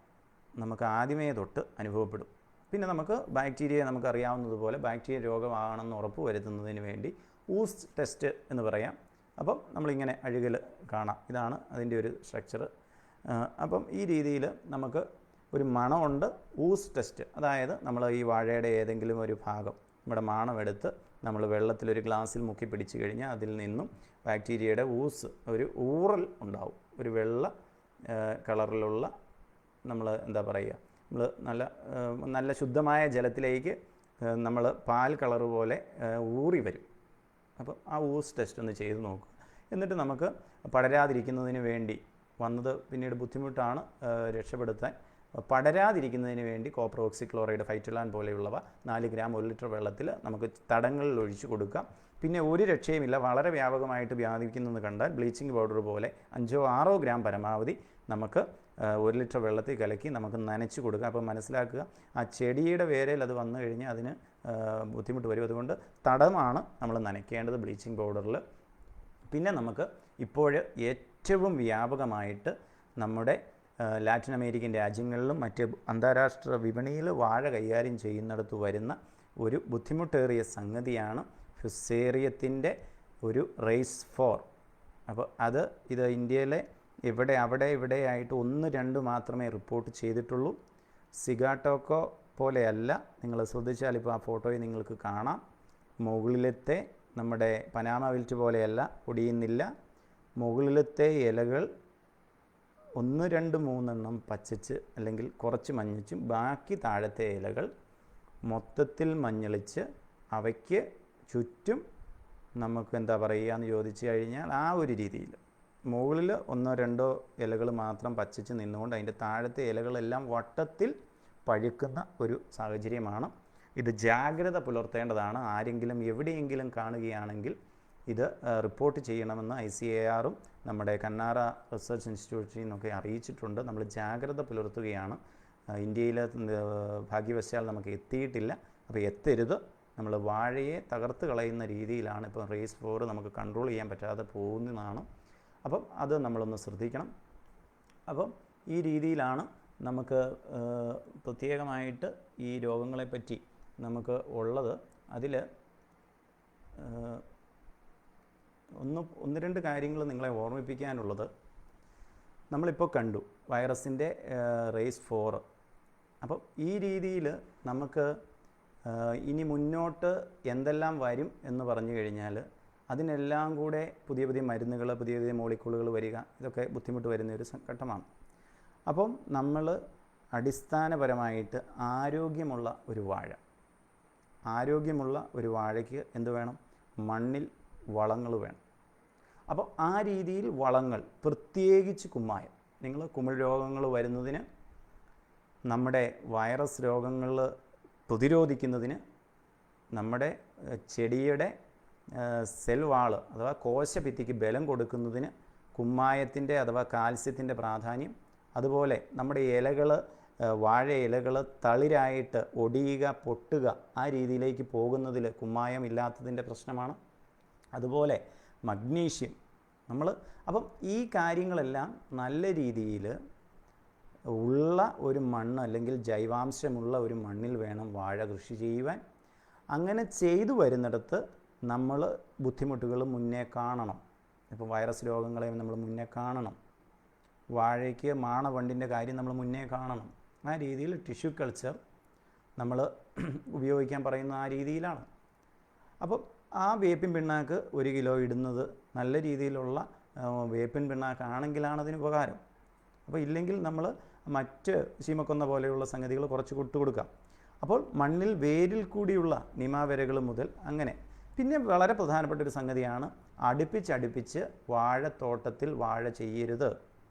നമുക്ക് ആദ്യമേ തൊട്ട് അനുഭവപ്പെടും. പിന്നെ നമുക്ക് ബാക്ടീരിയ നമുക്കറിയാവുന്നതുപോലെ ബാക്ടീരിയ രോഗമാണെന്ന് ഉറപ്പ് വരുത്തുന്നതിന് വേണ്ടി ഊസ്റ്റ് ടെസ്റ്റ് എന്ന് പറയാം. അപ്പം നമ്മളിങ്ങനെ അഴുകൽ കാണാം. ഇതാണ് അതിൻ്റെ ഒരു സ്ട്രക്ചർ. അപ്പം ഈ രീതിയിൽ നമുക്ക് ഒരു മണമുണ്ട്. ഊസ് ടെസ്റ്റ്, അതായത് നമ്മൾ ഈ വാഴയുടെ ഏതെങ്കിലും ഒരു ഭാഗം നമ്മുടെ മാണമെടുത്ത് നമ്മൾ വെള്ളത്തിലൊരു ഗ്ലാസ്സിൽ മുക്കി പിടിച്ച് കഴിഞ്ഞാൽ അതിൽ നിന്നും ബാക്ടീരിയയുടെ ഊസ്, ഒരു ഊറൽ ഉണ്ടാവും. ഒരു വെള്ള കളറിലുള്ള, നമ്മൾ എന്താ പറയുക, നമ്മൾ നല്ല ശുദ്ധമായ ജലത്തിലേക്ക് നമ്മൾ പാൽ കളർ പോലെ ഊറി വരും. അപ്പോൾ ആ ഊസ് ടെസ്റ്റ് ഒന്ന് ചെയ്ത് നോക്കുക. എന്നിട്ട് നമുക്ക് പടരാതിരിക്കുന്നതിന് വേണ്ടി വന്നത് പിന്നീട് ബുദ്ധിമുട്ടാണ് രക്ഷപ്പെടുത്താൻ. പടരാതിരിക്കുന്നതിന് വേണ്ടി കോപ്പർ ഓക്സിക്ലോറൈഡ്, ഫൈറ്റലാൻ പോലെയുള്ളവ 4 ഗ്രാം 1 ലിറ്റർ വെള്ളത്തിൽ നമുക്ക് തടങ്ങളിൽ ഒഴിച്ച് കൊടുക്കാം. പിന്നെ ഒരു രക്ഷയുമില്ല, വളരെ വ്യാപകമായിട്ട് വ്യാപിക്കുന്നതെന്ന് കണ്ടാൽ ബ്ലീച്ചിങ് പൗഡർ പോലെ 5-6 ഗ്രാം പരമാവധി നമുക്ക് 1 ലിറ്റർ വെള്ളത്തിൽ കലക്കി നമുക്ക് നനച്ച് കൊടുക്കാം. അപ്പോൾ മനസ്സിലാക്കുക, ആ ചെടിയുടെ വേരയിൽ അത് വന്നു കഴിഞ്ഞാൽ അതിന് ബുദ്ധിമുട്ട് വരും. അതുകൊണ്ട് തടമാണ് നമ്മൾ നനയ്ക്കേണ്ടത് ബ്ലീച്ചിങ് പൗഡറിൽ. പിന്നെ നമുക്ക് ഇപ്പോൾ ഏറ്റവും വ്യാപകമായിട്ട് നമ്മുടെ ലാറ്റിൻ അമേരിക്കൻ രാജ്യങ്ങളിലും മറ്റ് അന്താരാഷ്ട്ര വിപണിയിൽ വാഴ കൈകാര്യം ചെയ്യുന്നിടത്ത് വരുന്ന ഒരു ബുദ്ധിമുട്ടേറിയ സംഗതിയാണ് ഫുസേറിയത്തിൻ്റെ ഒരു റേസ് 4. അപ്പോൾ ഇത് ഇന്ത്യയിലെ ഇവിടെയായിട്ട് 1-2 മാത്രമേ റിപ്പോർട്ട് ചെയ്തിട്ടുള്ളൂ. സിഗാട്ടോക്കോ പോലെയല്ല. നിങ്ങൾ ശ്രദ്ധിച്ചാൽ ഇപ്പോൾ ആ ഫോട്ടോയിൽ നിങ്ങൾക്ക് കാണാം. മുകളിലത്തെ നമ്മുടെ പനാമ വിൽറ്റ് പോലെയല്ല, ഒടിയുന്നില്ല. മുകളിലത്തെ ഇലകൾ 1-2-3 പച്ചച്ച് അല്ലെങ്കിൽ കുറച്ച് മഞ്ഞച്ചും, ബാക്കി താഴത്തെ ഇലകൾ മൊത്തത്തിൽ മഞ്ഞളിച്ച് അവയ്ക്ക് ചുറ്റും നമുക്ക് എന്താ പറയുക എന്ന് ചോദിച്ചു കഴിഞ്ഞാൽ ആ ഒരു രീതിയിൽ മുകളിൽ 1-2 ഇലകൾ മാത്രം പച്ചച്ച് നിന്നുകൊണ്ട് അതിൻ്റെ താഴത്തെ ഇലകളെല്ലാം വട്ടത്തിൽ പഴുക്കുന്ന ഒരു സാഹചര്യമാണ്. ഇത് ജാഗ്രത പുലർത്തേണ്ടതാണ്. ആരെങ്കിലും എവിടെയെങ്കിലും കാണുകയാണെങ്കിൽ ഇത് റിപ്പോർട്ട് ചെയ്യണമെന്ന് ICAR-ഉം നമ്മുടെ കന്നാറ റിസർച്ച് ഇൻസ്റ്റിറ്റ്യൂട്ടിൽ നിന്നൊക്കെ അറിയിച്ചിട്ടുണ്ട്. നമ്മൾ ജാഗ്രത പുലർത്തുകയാണ്. ഇന്ത്യയിൽ ഭാഗ്യവശാൽ നമുക്ക് എത്തിയിട്ടില്ല. അപ്പോൾ എത്തരുത്. നമ്മൾ വാഴയെ തകർത്ത് കളയുന്ന രീതിയിലാണ് ഇപ്പോൾ റേസ് 4 നമുക്ക് കൺട്രോൾ ചെയ്യാൻ പറ്റാതെ പോകുന്നതാണ്. അപ്പം അത് നമ്മളൊന്ന് ശ്രദ്ധിക്കണം. അപ്പം ഈ രീതിയിലാണ് നമുക്ക് പ്രത്യേകമായിട്ട് ഈ രോഗങ്ങളെപ്പറ്റി നമുക്ക് ഉള്ളത്. അതിൽ 1-2 കാര്യങ്ങൾ നിങ്ങളെ ഓർമ്മിപ്പിക്കാനുള്ളത്, നമ്മളിപ്പോൾ കണ്ടു വൈറസിൻ്റെ റേസ് 4. അപ്പം ഈ രീതിയിൽ നമുക്ക് ഇനി മുന്നോട്ട് എന്തെല്ലാം വരും എന്ന് പറഞ്ഞു കഴിഞ്ഞാൽ അതിനെല്ലാം കൂടെ പുതിയ മരുന്നുകൾ, പുതിയ മോളിക്കൂളുകൾ വരിക, ഇതൊക്കെ ബുദ്ധിമുട്ട് വരുന്ന ഒരു ഘട്ടമാണ്. അപ്പം നമ്മൾ അടിസ്ഥാനപരമായിട്ട് ആരോഗ്യമുള്ള ഒരു വാഴയ്ക്ക് എന്ത് വേണം? മണ്ണിൽ വളങ്ങൾ വേണം. അപ്പോൾ ആ രീതിയിൽ വളങ്ങൾ, പ്രത്യേകിച്ച് കുമ്മായം, നിങ്ങൾ കുമിൾ രോഗങ്ങൾ വരുന്നതിന്, നമ്മുടെ വൈറസ് രോഗങ്ങൾ പ്രതിരോധിക്കുന്നതിന്, നമ്മുടെ ചെടിയുടെ സെൽ വാള് അഥവാ കോശഭിത്തിക്ക് ബലം കൊടുക്കുന്നതിന് കുമ്മായത്തിൻ്റെ അഥവാ കാൽസ്യത്തിൻ്റെ പ്രാധാന്യം, അതുപോലെ നമ്മുടെ ഇലകൾ, വാഴ ഇലകൾ തളിരായിട്ട് ഒടിയുക, പൊട്ടുക, ആ രീതിയിലേക്ക് പോകുന്നതിൽ കുമ്മായം ഇല്ലാത്തതിൻ്റെ പ്രശ്നമാണ്. അതുപോലെ മഗ്നീഷ്യം അപ്പം ഈ കാര്യങ്ങളെല്ലാം നല്ല രീതിയിൽ ഉള്ള ഒരു മണ്ണ് അല്ലെങ്കിൽ ജൈവാംശമുള്ള ഒരു മണ്ണിൽ വേണം വാഴ കൃഷി ചെയ്യുവാൻ. അങ്ങനെ ചെയ്തു വരുന്നിടത്ത് നമ്മൾ ബുദ്ധിമുട്ടുകൾ മുന്നേ കാണണം. ഇപ്പോൾ വൈറസ് രോഗങ്ങളെയും നമ്മൾ മുന്നേ കാണണം. വാഴയ്ക്ക് മാണവണ്ടിൻ്റെ കാര്യം നമ്മൾ മുന്നേ കാണണം. ആ രീതിയിൽ ടിഷ്യൂ കൾച്ചർ നമ്മൾ ഉപയോഗിക്കാൻ പറയുന്ന ആ രീതിയിലാണ്. അപ്പം ആ വേപ്പിൻ പിണ്ണാക്ക് 1 കിലോ ഇടുന്നത് നല്ല രീതിയിലുള്ള വേപ്പിൻ പിണ്ണാക്കാണെങ്കിലാണ് അതിന് ഉപകാരം. അപ്പോൾ ഇല്ലെങ്കിൽ നമ്മൾ മറ്റ് ശീമക്കൊന്ന പോലെയുള്ള സംഗതികൾ കുറച്ച് കൊടുക്കാം. അപ്പോൾ മണ്ണിൽ വേരിൽ കൂടിയുള്ള നിമാവരകൾ മുതൽ അങ്ങനെ. പിന്നെ വളരെ പ്രധാനപ്പെട്ട ഒരു സംഗതിയാണ് അടുപ്പിച്ചടുപ്പിച്ച് വാഴത്തോട്ടത്തിൽ വാഴ ചെയ്യരുത്.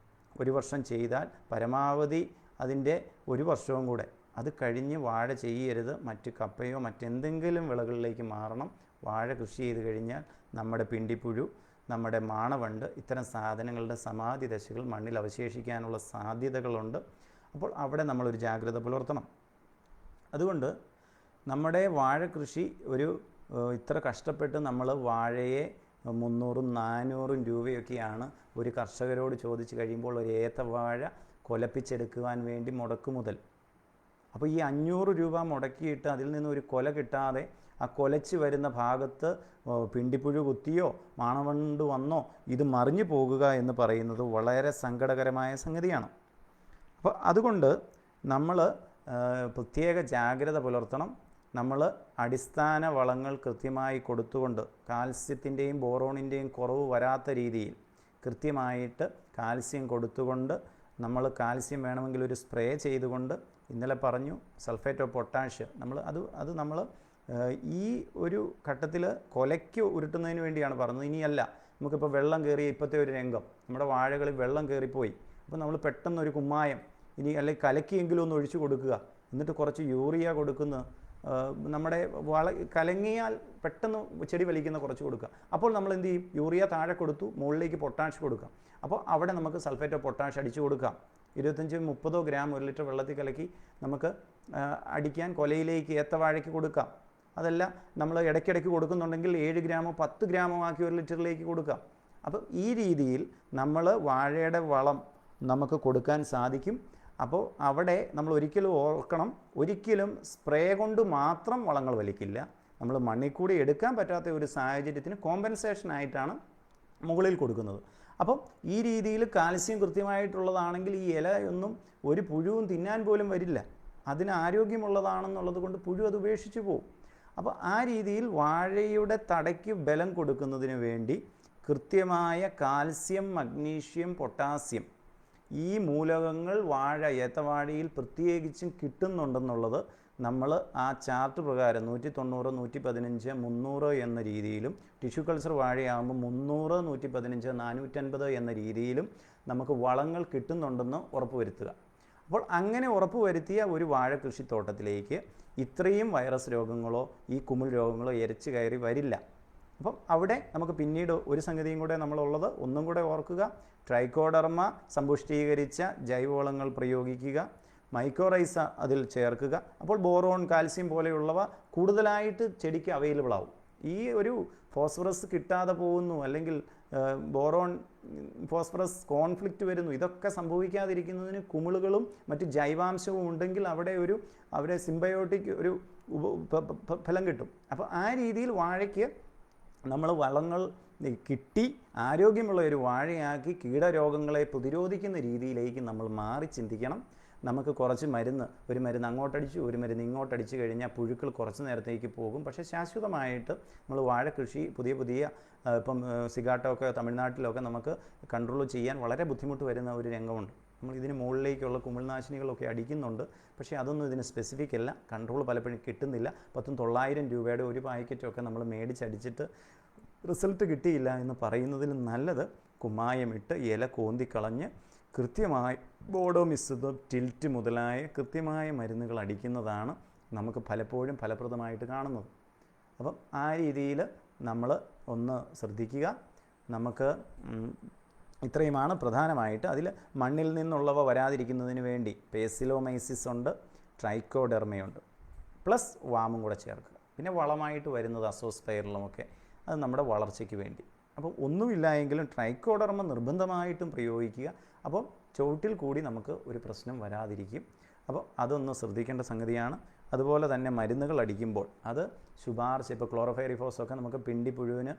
1 വർഷം ചെയ്താൽ പരമാവധി അതിൻ്റെ 1 വർഷവും കൂടെ അത് കഴിഞ്ഞ് വാഴ ചെയ്യരുത്. മറ്റ് കപ്പയോ മറ്റെന്തെങ്കിലും വിളകളിലേക്ക് മാറണം. വാഴ കൃഷി ചെയ്ത് കഴിഞ്ഞാൽ നമ്മുടെ പിണ്ടിപ്പുഴു, നമ്മുടെ മാണവണ്ട്, ഇത്തരം സാധനങ്ങളുടെ സമാധി ദശകൾ മണ്ണിൽ അവശേഷിക്കാനുള്ള സാധ്യതകളുണ്ട്. അപ്പോൾ അവിടെ നമ്മളൊരു ജാഗ്രത പുലർത്തണം. അതുകൊണ്ട് നമ്മുടെ വാഴ കൃഷി ഇത്ര കഷ്ടപ്പെട്ട് നമ്മൾ വാഴയെ 300-400 രൂപയൊക്കെയാണ് ഒരു കർഷകരോട് ചോദിച്ച് കഴിയുമ്പോൾ ഒരു ഏത്തവാഴ കൊലപ്പിച്ചെടുക്കുവാൻ വേണ്ടി മുടക്കുമുതൽ. അപ്പോൾ ഈ 500 രൂപ മുടക്കിയിട്ട് അതിൽ നിന്ന് ഒരു കൊല കിട്ടാതെ ആ കൊലച്ച് വരുന്ന ഭാഗത്ത് പിണ്ടിപ്പുഴു കുത്തിയോ മാണവണ്ട് വന്നോ ഇത് മറിഞ്ഞു പോകുക എന്ന് പറയുന്നത് വളരെ സങ്കടകരമായ സംഗതിയാണ്. അപ്പോൾ അതുകൊണ്ട് നമ്മൾ പ്രത്യേക ജാഗ്രത പുലർത്തണം. നമ്മൾ അടിസ്ഥാന വളങ്ങൾ കൃത്യമായി കൊടുത്തുകൊണ്ട് കാൽസ്യത്തിൻ്റെയും ബോറോണിൻ്റെയും കുറവ് വരാത്ത രീതിയിൽ കൃത്യമായിട്ട് കാൽസ്യം കൊടുത്തുകൊണ്ട്, നമ്മൾ കാൽസ്യം വേണമെങ്കിൽ ഒരു സ്പ്രേ ചെയ്തുകൊണ്ട്, ഇന്നലെ പറഞ്ഞു സൾഫേറ്റ് ഓഫ് പൊട്ടാഷ്, നമ്മൾ ഈ ഒരു ഘട്ടത്തിൽ കൊലയ്ക്ക് ഉരുട്ടുന്നതിന് വേണ്ടിയാണ് പറഞ്ഞത്. ഇനിയല്ല, നമുക്കിപ്പോൾ വെള്ളം കയറിയ ഇപ്പോഴത്തെ ഒരു രംഗം, നമ്മുടെ വാഴകളിൽ വെള്ളം കയറിപ്പോയി. അപ്പോൾ നമ്മൾ പെട്ടെന്നൊരു കുമ്മായം അല്ലെങ്കിൽ കലക്കിയെങ്കിലും ഒന്ന് ഒഴിച്ചു കൊടുക്കുക. എന്നിട്ട് കുറച്ച് യൂറിയ കൊടുക്കുന്ന, നമ്മുടെ കലങ്ങിയാൽ പെട്ടെന്ന് ചെടി വലിക്കുന്ന കുറച്ച് കൊടുക്കുക. അപ്പോൾ നമ്മൾ എന്ത് ചെയ്യും? യൂറിയ താഴെ കൊടുത്തു, മുകളിലേക്ക് പൊട്ടാഷ് കൊടുക്കാം. അപ്പോൾ അവിടെ നമുക്ക് സൾഫേറ്റ് ഓഫ് പൊട്ടാഷ് അടിച്ചു കൊടുക്കാം. 25-30 ഗ്രാം 1 ലിറ്റർ വെള്ളത്തിൽ കലക്കി നമുക്ക് അടിക്കാൻ കൊലയിലേക്ക് ഏത്തവാഴയ്ക്ക് കൊടുക്കാം. അതല്ല നമ്മൾ ഇടയ്ക്കിടയ്ക്ക് കൊടുക്കുന്നുണ്ടെങ്കിൽ 7 ഗ്രാമോ 10 ഗ്രാമോ ആക്കി 1 ലിറ്ററിലേക്ക് കൊടുക്കാം. അപ്പോൾ ഈ രീതിയിൽ നമ്മൾ വാഴയുടെ വളം നമുക്ക് കൊടുക്കാൻ സാധിക്കും. അപ്പോൾ അവിടെ നമ്മൾ ഒരിക്കലും ഓർക്കണം, ഒരിക്കലും സ്പ്രേ കൊണ്ട് മാത്രം വളങ്ങൾ വലിക്കില്ല. നമ്മൾ മണ്ണിൽ കൂടി എടുക്കാൻ പറ്റാത്ത ഒരു സാഹചര്യത്തിന് കോമ്പൻസേഷനായിട്ടാണ് മുകളിൽ കൊടുക്കുന്നത്. അപ്പം ഈ രീതിയിൽ കാൽസ്യം കൃത്യമായിട്ടുള്ളതാണെങ്കിൽ ഈ ഇലയൊന്നും ഒരു പുഴുവും തിന്നാൻ പോലും വരില്ല. അതിന് ആരോഗ്യമുള്ളതാണെന്നുള്ളത് കൊണ്ട് പുഴു അത് ഉപേക്ഷിച്ച് പോകും. അപ്പോൾ ആ രീതിയിൽ വാഴയുടെ തടയ്ക്ക് ബലം കൊടുക്കുന്നതിന് വേണ്ടി കൃത്യമായ കാൽസ്യം, മഗ്നീഷ്യം, പൊട്ടാസ്യം ഈ മൂലകങ്ങൾ ഏത്തവാഴയിൽ പ്രത്യേകിച്ചും കിട്ടുന്നുണ്ടെന്നുള്ളത് നമ്മൾ ആ ചാർട്ട് പ്രകാരം 190, 115, 300 എന്ന രീതിയിലും, ടിഷ്യൂ കൾച്ചർ വാഴയാകുമ്പോൾ 300, 115, 450 എന്ന രീതിയിലും നമുക്ക് വളങ്ങൾ കിട്ടുന്നുണ്ടെന്ന് ഉറപ്പുവരുത്തുക. അപ്പോൾ അങ്ങനെ ഉറപ്പുവരുത്തിയ ഒരു വാഴ കൃഷിത്തോട്ടത്തിലേക്ക് ഇത്രയും വൈറസ് രോഗങ്ങളോ ഈ കുമിൾ രോഗങ്ങളോ എരച്ച് കയറി വരില്ല. അപ്പം അവിടെ നമുക്ക് പിന്നീട് ഒരു സംഗതിയും കൂടെ നമ്മളുള്ളത്, ഒന്നും കൂടെ ഓർക്കുക, ട്രൈക്കോഡർമ സമ്പുഷ്ടീകരിച്ച ജൈവവളങ്ങൾ പ്രയോഗിക്കുക, മൈക്കോറൈസ അതിൽ ചേർക്കുക. അപ്പോൾ ബോറോൺ, കാൽസ്യം പോലെയുള്ളവ കൂടുതലായിട്ട് ചെടിക്ക് അവൈലബിൾ ആവും. ഈ ഒരു ഫോസ്ഫറസ് കിട്ടാതെ പോകുന്നു, അല്ലെങ്കിൽ ബോറോൺ ഫോസ്ഫറസ് കോൺഫ്ലിക്റ്റ് വരുന്നു, ഇതൊക്കെ സംഭവിക്കാതിരിക്കുന്നതിന് കുമിളുകളും മറ്റ് ജൈവാംശവും ഉണ്ടെങ്കിൽ അവിടെ സിംബയോട്ടിക് ഒരു ഫലം കിട്ടും. അപ്പോൾ ആ രീതിയിൽ വാഴയ്ക്ക് നമ്മൾ വളങ്ങൾ കിട്ടി ആരോഗ്യമുള്ള ഒരു വാഴയാക്കി കീടരോഗങ്ങളെ പ്രതിരോധിക്കുന്ന രീതിയിലേക്ക് നമ്മൾ മാറി ചിന്തിക്കണം. നമുക്ക് കുറച്ച് ഒരു മരുന്ന് അങ്ങോട്ടടിച്ചു, ഒരു മരുന്ന് ഇങ്ങോട്ടടിച്ചു കഴിഞ്ഞാൽ പുഴുക്കൾ കുറച്ച് നേരത്തേക്ക് പോകും. പക്ഷേ ശാശ്വതമായിട്ട് നമ്മൾ വാഴ കൃഷി പുതിയ ഇപ്പം സിഗാട്ടൊക്കെ തമിഴ്നാട്ടിലൊക്കെ നമുക്ക് കൺട്രോൾ ചെയ്യാൻ വളരെ ബുദ്ധിമുട്ട് വരുന്ന ഒരു രംഗമുണ്ട്. നമ്മൾ ഇതിന് മുകളിലേക്കുള്ള കുമിൾനാശിനികളൊക്കെ അടിക്കുന്നുണ്ട്. പക്ഷേ അതൊന്നും ഇതിന് സ്പെസിഫിക് അല്ല, കൺട്രോൾ പലപ്പോഴും കിട്ടുന്നില്ല. 900 രൂപയുടെ ഒരു പാക്കറ്റൊക്കെ നമ്മൾ മേടിച്ചടിച്ചിട്ട് റിസൾട്ട് കിട്ടിയില്ല എന്ന് പറയുന്നതിൽ നല്ലത് കുമ്മായമിട്ട് ഇല കോന്തിക്കളഞ്ഞ് കൃത്യമായി ബോഡോമിസ്തും ടിൽറ്റ് മുതലായ കൃത്യമായ മരുന്നുകൾ അടിക്കുന്നതാണ് നമുക്ക് പലപ്പോഴും ഫലപ്രദമായിട്ട് കാണുന്നത്. അപ്പം ആ രീതിയിൽ നമ്മൾ ഒന്ന് ശ്രദ്ധിക്കുക. നമുക്ക് ഇത്രയുമാണ് പ്രധാനമായിട്ട്. അതിൽ മണ്ണിൽ നിന്നുള്ളവ വരാതിരിക്കുന്നതിന് വേണ്ടി പേസിലോമൈസിസ് ഉണ്ട്, ട്രൈക്കോഡെർമയുണ്ട്, പ്ലസ് വാമും കൂടെ ചേർക്കുക. പിന്നെ വളമായിട്ട് വരുന്നത് അസോസ്പൈറലുമൊക്കെ, അത് നമ്മുടെ വളർച്ചയ്ക്ക് വേണ്ടി. അപ്പോൾ ഒന്നുമില്ല എങ്കിലും ട്രൈക്കോഡെർമ നിർബന്ധമായിട്ടും പ്രയോഗിക്കുക. അപ്പോൾ ചുവട്ടിൽ കൂടി നമുക്ക് ഒരു പ്രശ്നം വരാതിരിക്കും. അപ്പോൾ അതൊന്ന് ശ്രദ്ധിക്കേണ്ട സംഗതിയാണ്. അതുപോലെ തന്നെ മരുന്നുകൾ അടിക്കുമ്പോൾ അത് ശുപാർശ, ഇപ്പോൾ ക്ലോറോഫൈറിഫോസൊക്കെ നമുക്ക് പിണ്ടിപ്പുഴുവിന്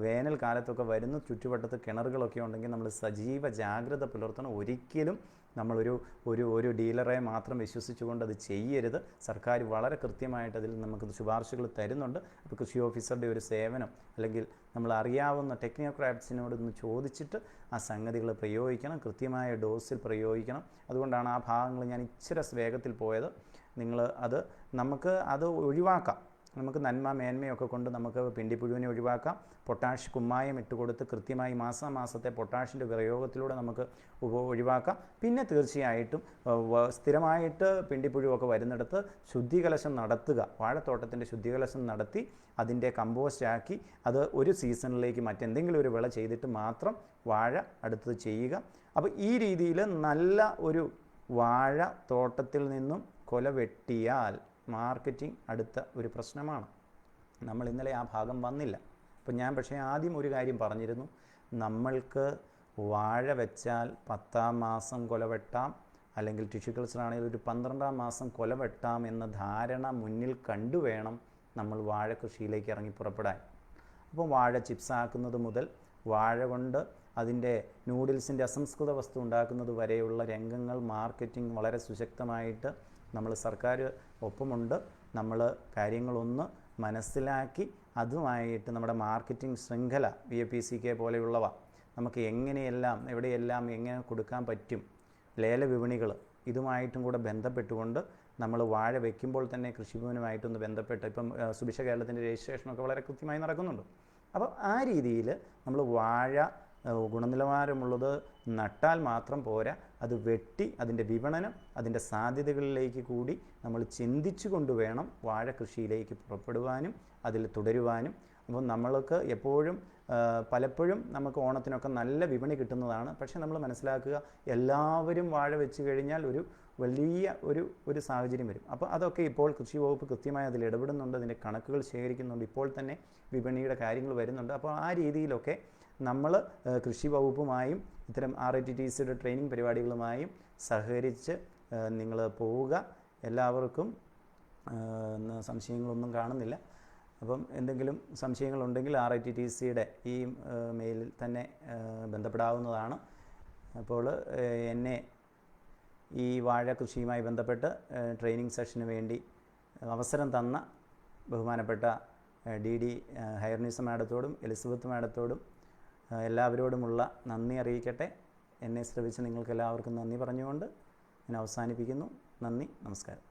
വേനൽ കാലത്തൊക്കെ വരുന്ന ചുറ്റുവട്ടത്ത് കിണറുകളൊക്കെ ഉണ്ടെങ്കിൽ നമ്മൾ സജീവ ജാഗ്രത പുലർത്തണം. ഒരിക്കലും നമ്മളൊരു ഒരു ഒരു ഡീലറെ മാത്രം വിശ്വസിച്ചുകൊണ്ട് അത് ചെയ്യരുത്. സർക്കാർ വളരെ കൃത്യമായിട്ട് അതിൽ നമുക്ക് ശുപാർശകൾ തരുന്നുണ്ട്. അപ്പോൾ കൃഷി ഓഫീസറുടെ ഒരു സേവനം അല്ലെങ്കിൽ നമ്മൾ അറിയാവുന്ന ടെക്നോക്രാറ്റ്സിനോടൊന്ന് ചോദിച്ചിട്ട് ആ സംഗതികൾ പ്രയോഗിക്കണം, കൃത്യമായ ഡോസിൽ പ്രയോഗിക്കണം. അതുകൊണ്ടാണ് ആ ഭാഗങ്ങൾ ഞാൻ ഇച്ചിരി വേഗത്തിൽ പോയത്. നിങ്ങൾ നമുക്ക് അത് ഒഴിവാക്കാം. നമുക്ക് നന്മ മേന്മയൊക്കെ കൊണ്ട് നമുക്ക് പിണ്ടിപ്പുഴുവിനെ ഒഴിവാക്കാം. പൊട്ടാഷ് കുമ്മായം ഇട്ട് കൊടുത്ത് കൃത്യമായി മാസത്തെ പൊട്ടാഷിൻ്റെ പ്രയോഗത്തിലൂടെ നമുക്ക് ഒഴിവാക്കാം. പിന്നെ തീർച്ചയായിട്ടും സ്ഥിരമായിട്ട് പിണ്ടിപ്പുഴുവൊക്കെ വരുന്നിടത്ത് ശുദ്ധികലശം നടത്തുക. വാഴത്തോട്ടത്തിൻ്റെ ശുദ്ധികലശം നടത്തി അതിൻ്റെ കമ്പോസ്റ്റ് ആക്കി അത് ഒരു സീസണിലേക്ക് മറ്റെന്തെങ്കിലും ഒരു വിള ചെയ്തിട്ട് മാത്രം വാഴ അടുത്തത് ചെയ്യുക. അപ്പോൾ ഈ രീതിയിൽ നല്ല ഒരു വാഴ തോട്ടത്തിൽ നിന്നും കൊല വെട്ടിയാൽ മാർക്കറ്റിംഗ് അടുത്ത ഒരു പ്രശ്നമാണ്. നമ്മൾ ഇന്നലെ ആ ഭാഗം വന്നില്ല. അപ്പോൾ ഞാൻ പക്ഷേ ആദ്യം ഒരു കാര്യം പറഞ്ഞിരുന്നു, നമ്മൾക്ക് വാഴ വെച്ചാൽ 10-ാം മാസം കൊല വെട്ടാം, അല്ലെങ്കിൽ ടിഷ്യൂ കൾച്ചർ ആണെങ്കിൽ ഒരു 12-ാം മാസം കൊല വെട്ടാം എന്ന ധാരണ മുന്നിൽ കണ്ടുവേണം നമ്മൾ വാഴ കൃഷിയിലേക്ക് ഇറങ്ങി പുറപ്പെടാൻ. അപ്പോൾ വാഴ ചിപ്സ് ആക്കുന്നത് മുതൽ വാഴ കൊണ്ട് അതിൻ്റെ നൂഡിൽസിൻ്റെ അസംസ്കൃത വസ്തു ഉണ്ടാക്കുന്നത് വരെയുള്ള രംഗങ്ങൾ മാർക്കറ്റിംഗ് വളരെ സുശക്തമായിട്ട് നമ്മൾ സർക്കാർ ഒപ്പമുണ്ട്. നമ്മൾ കാര്യങ്ങളൊന്ന് മനസ്സിലാക്കി അതുമായിട്ട് നമ്മുടെ മാർക്കറ്റിംഗ് ശൃംഖല BAPCK പോലെയുള്ളവ നമുക്ക് എങ്ങനെയെല്ലാം എവിടെയെല്ലാം എങ്ങനെ കൊടുക്കാൻ പറ്റും, ലേല വിപണികൾ ഇതുമായിട്ടും കൂടെ ബന്ധപ്പെട്ടുകൊണ്ട് നമ്മൾ വാഴ വയ്ക്കുമ്പോൾ തന്നെ കൃഷിഭവനുമായിട്ടൊന്ന് ബന്ധപ്പെട്ട് ഇപ്പം സുഭിക്ഷ കേരളത്തിൻ്റെ രജിസ്ട്രേഷനൊക്കെ വളരെ കൃത്യമായി നടക്കുന്നുണ്ട്. അപ്പോൾ ആ രീതിയിൽ നമ്മൾ വാഴ ഗുണനിലവാരമുള്ളത് നട്ടാൽ മാത്രം പോരാ, അത് വെട്ടി അതിൻ്റെ വിപണനം അതിൻ്റെ സാധ്യതകളിലേക്ക് കൂടി നമ്മൾ ചിന്തിച്ചു കൊണ്ടുവേണം വാഴ കൃഷിയിലേക്ക് പുറപ്പെടുവാനും അതിൽ തുടരുവാനും. അപ്പോൾ നമ്മൾക്ക് പലപ്പോഴും നമുക്ക് ഓണത്തിനൊക്കെ നല്ല വിപണി കിട്ടുന്നതാണ്. പക്ഷേ നമ്മൾ മനസ്സിലാക്കുക, എല്ലാവരും വാഴ വെച്ച് കഴിഞ്ഞാൽ ഒരു വലിയ ഒരു സാഹചര്യം വരും. അപ്പോൾ അതൊക്കെ ഇപ്പോൾ കൃഷി വകുപ്പ് കൃത്യമായി അതിൽ ഇടപെടുന്നുണ്ട്, അതിൻ്റെ കണക്കുകൾ ശേഖരിക്കുന്നുണ്ട്, ഇപ്പോൾ തന്നെ വിപണിയുടെ കാര്യങ്ങൾ വരുന്നുണ്ട്. അപ്പോൾ ആ രീതിയിലൊക്കെ നമ്മൾ കൃഷി വകുപ്പുമായും ഇത്തരം RITTCയുടെ ട്രെയിനിങ് പരിപാടികളുമായും സഹകരിച്ച് നിങ്ങൾ പോവുക. എല്ലാവർക്കും സംശയങ്ങളൊന്നും കാണുന്നില്ല. അപ്പം എന്തെങ്കിലും സംശയങ്ങളുണ്ടെങ്കിൽ RITTCയുടെ ഈ മെയിലിൽ തന്നെ ബന്ധപ്പെടാവുന്നതാണ്. അപ്പോൾ എന്നെ ഈ വാഴ കൃഷിയുമായി ബന്ധപ്പെട്ട് ട്രെയിനിങ് സെഷന് വേണ്ടി അവസരം തന്ന ബഹുമാനപ്പെട്ട DD ഹൈർനീസ മാഡത്തോടും എലിസബത്ത് മാഡത്തോടും എല്ലാവരോടുമുള്ള നന്ദി അറിയിക്കട്ടെ. എന്നെ ശ്രവിച്ച് നിങ്ങൾക്കെല്ലാവർക്കും നന്ദി പറഞ്ഞുകൊണ്ട് ഞാൻ അവസാനിപ്പിക്കുന്നു. നന്ദി, നമസ്കാരം.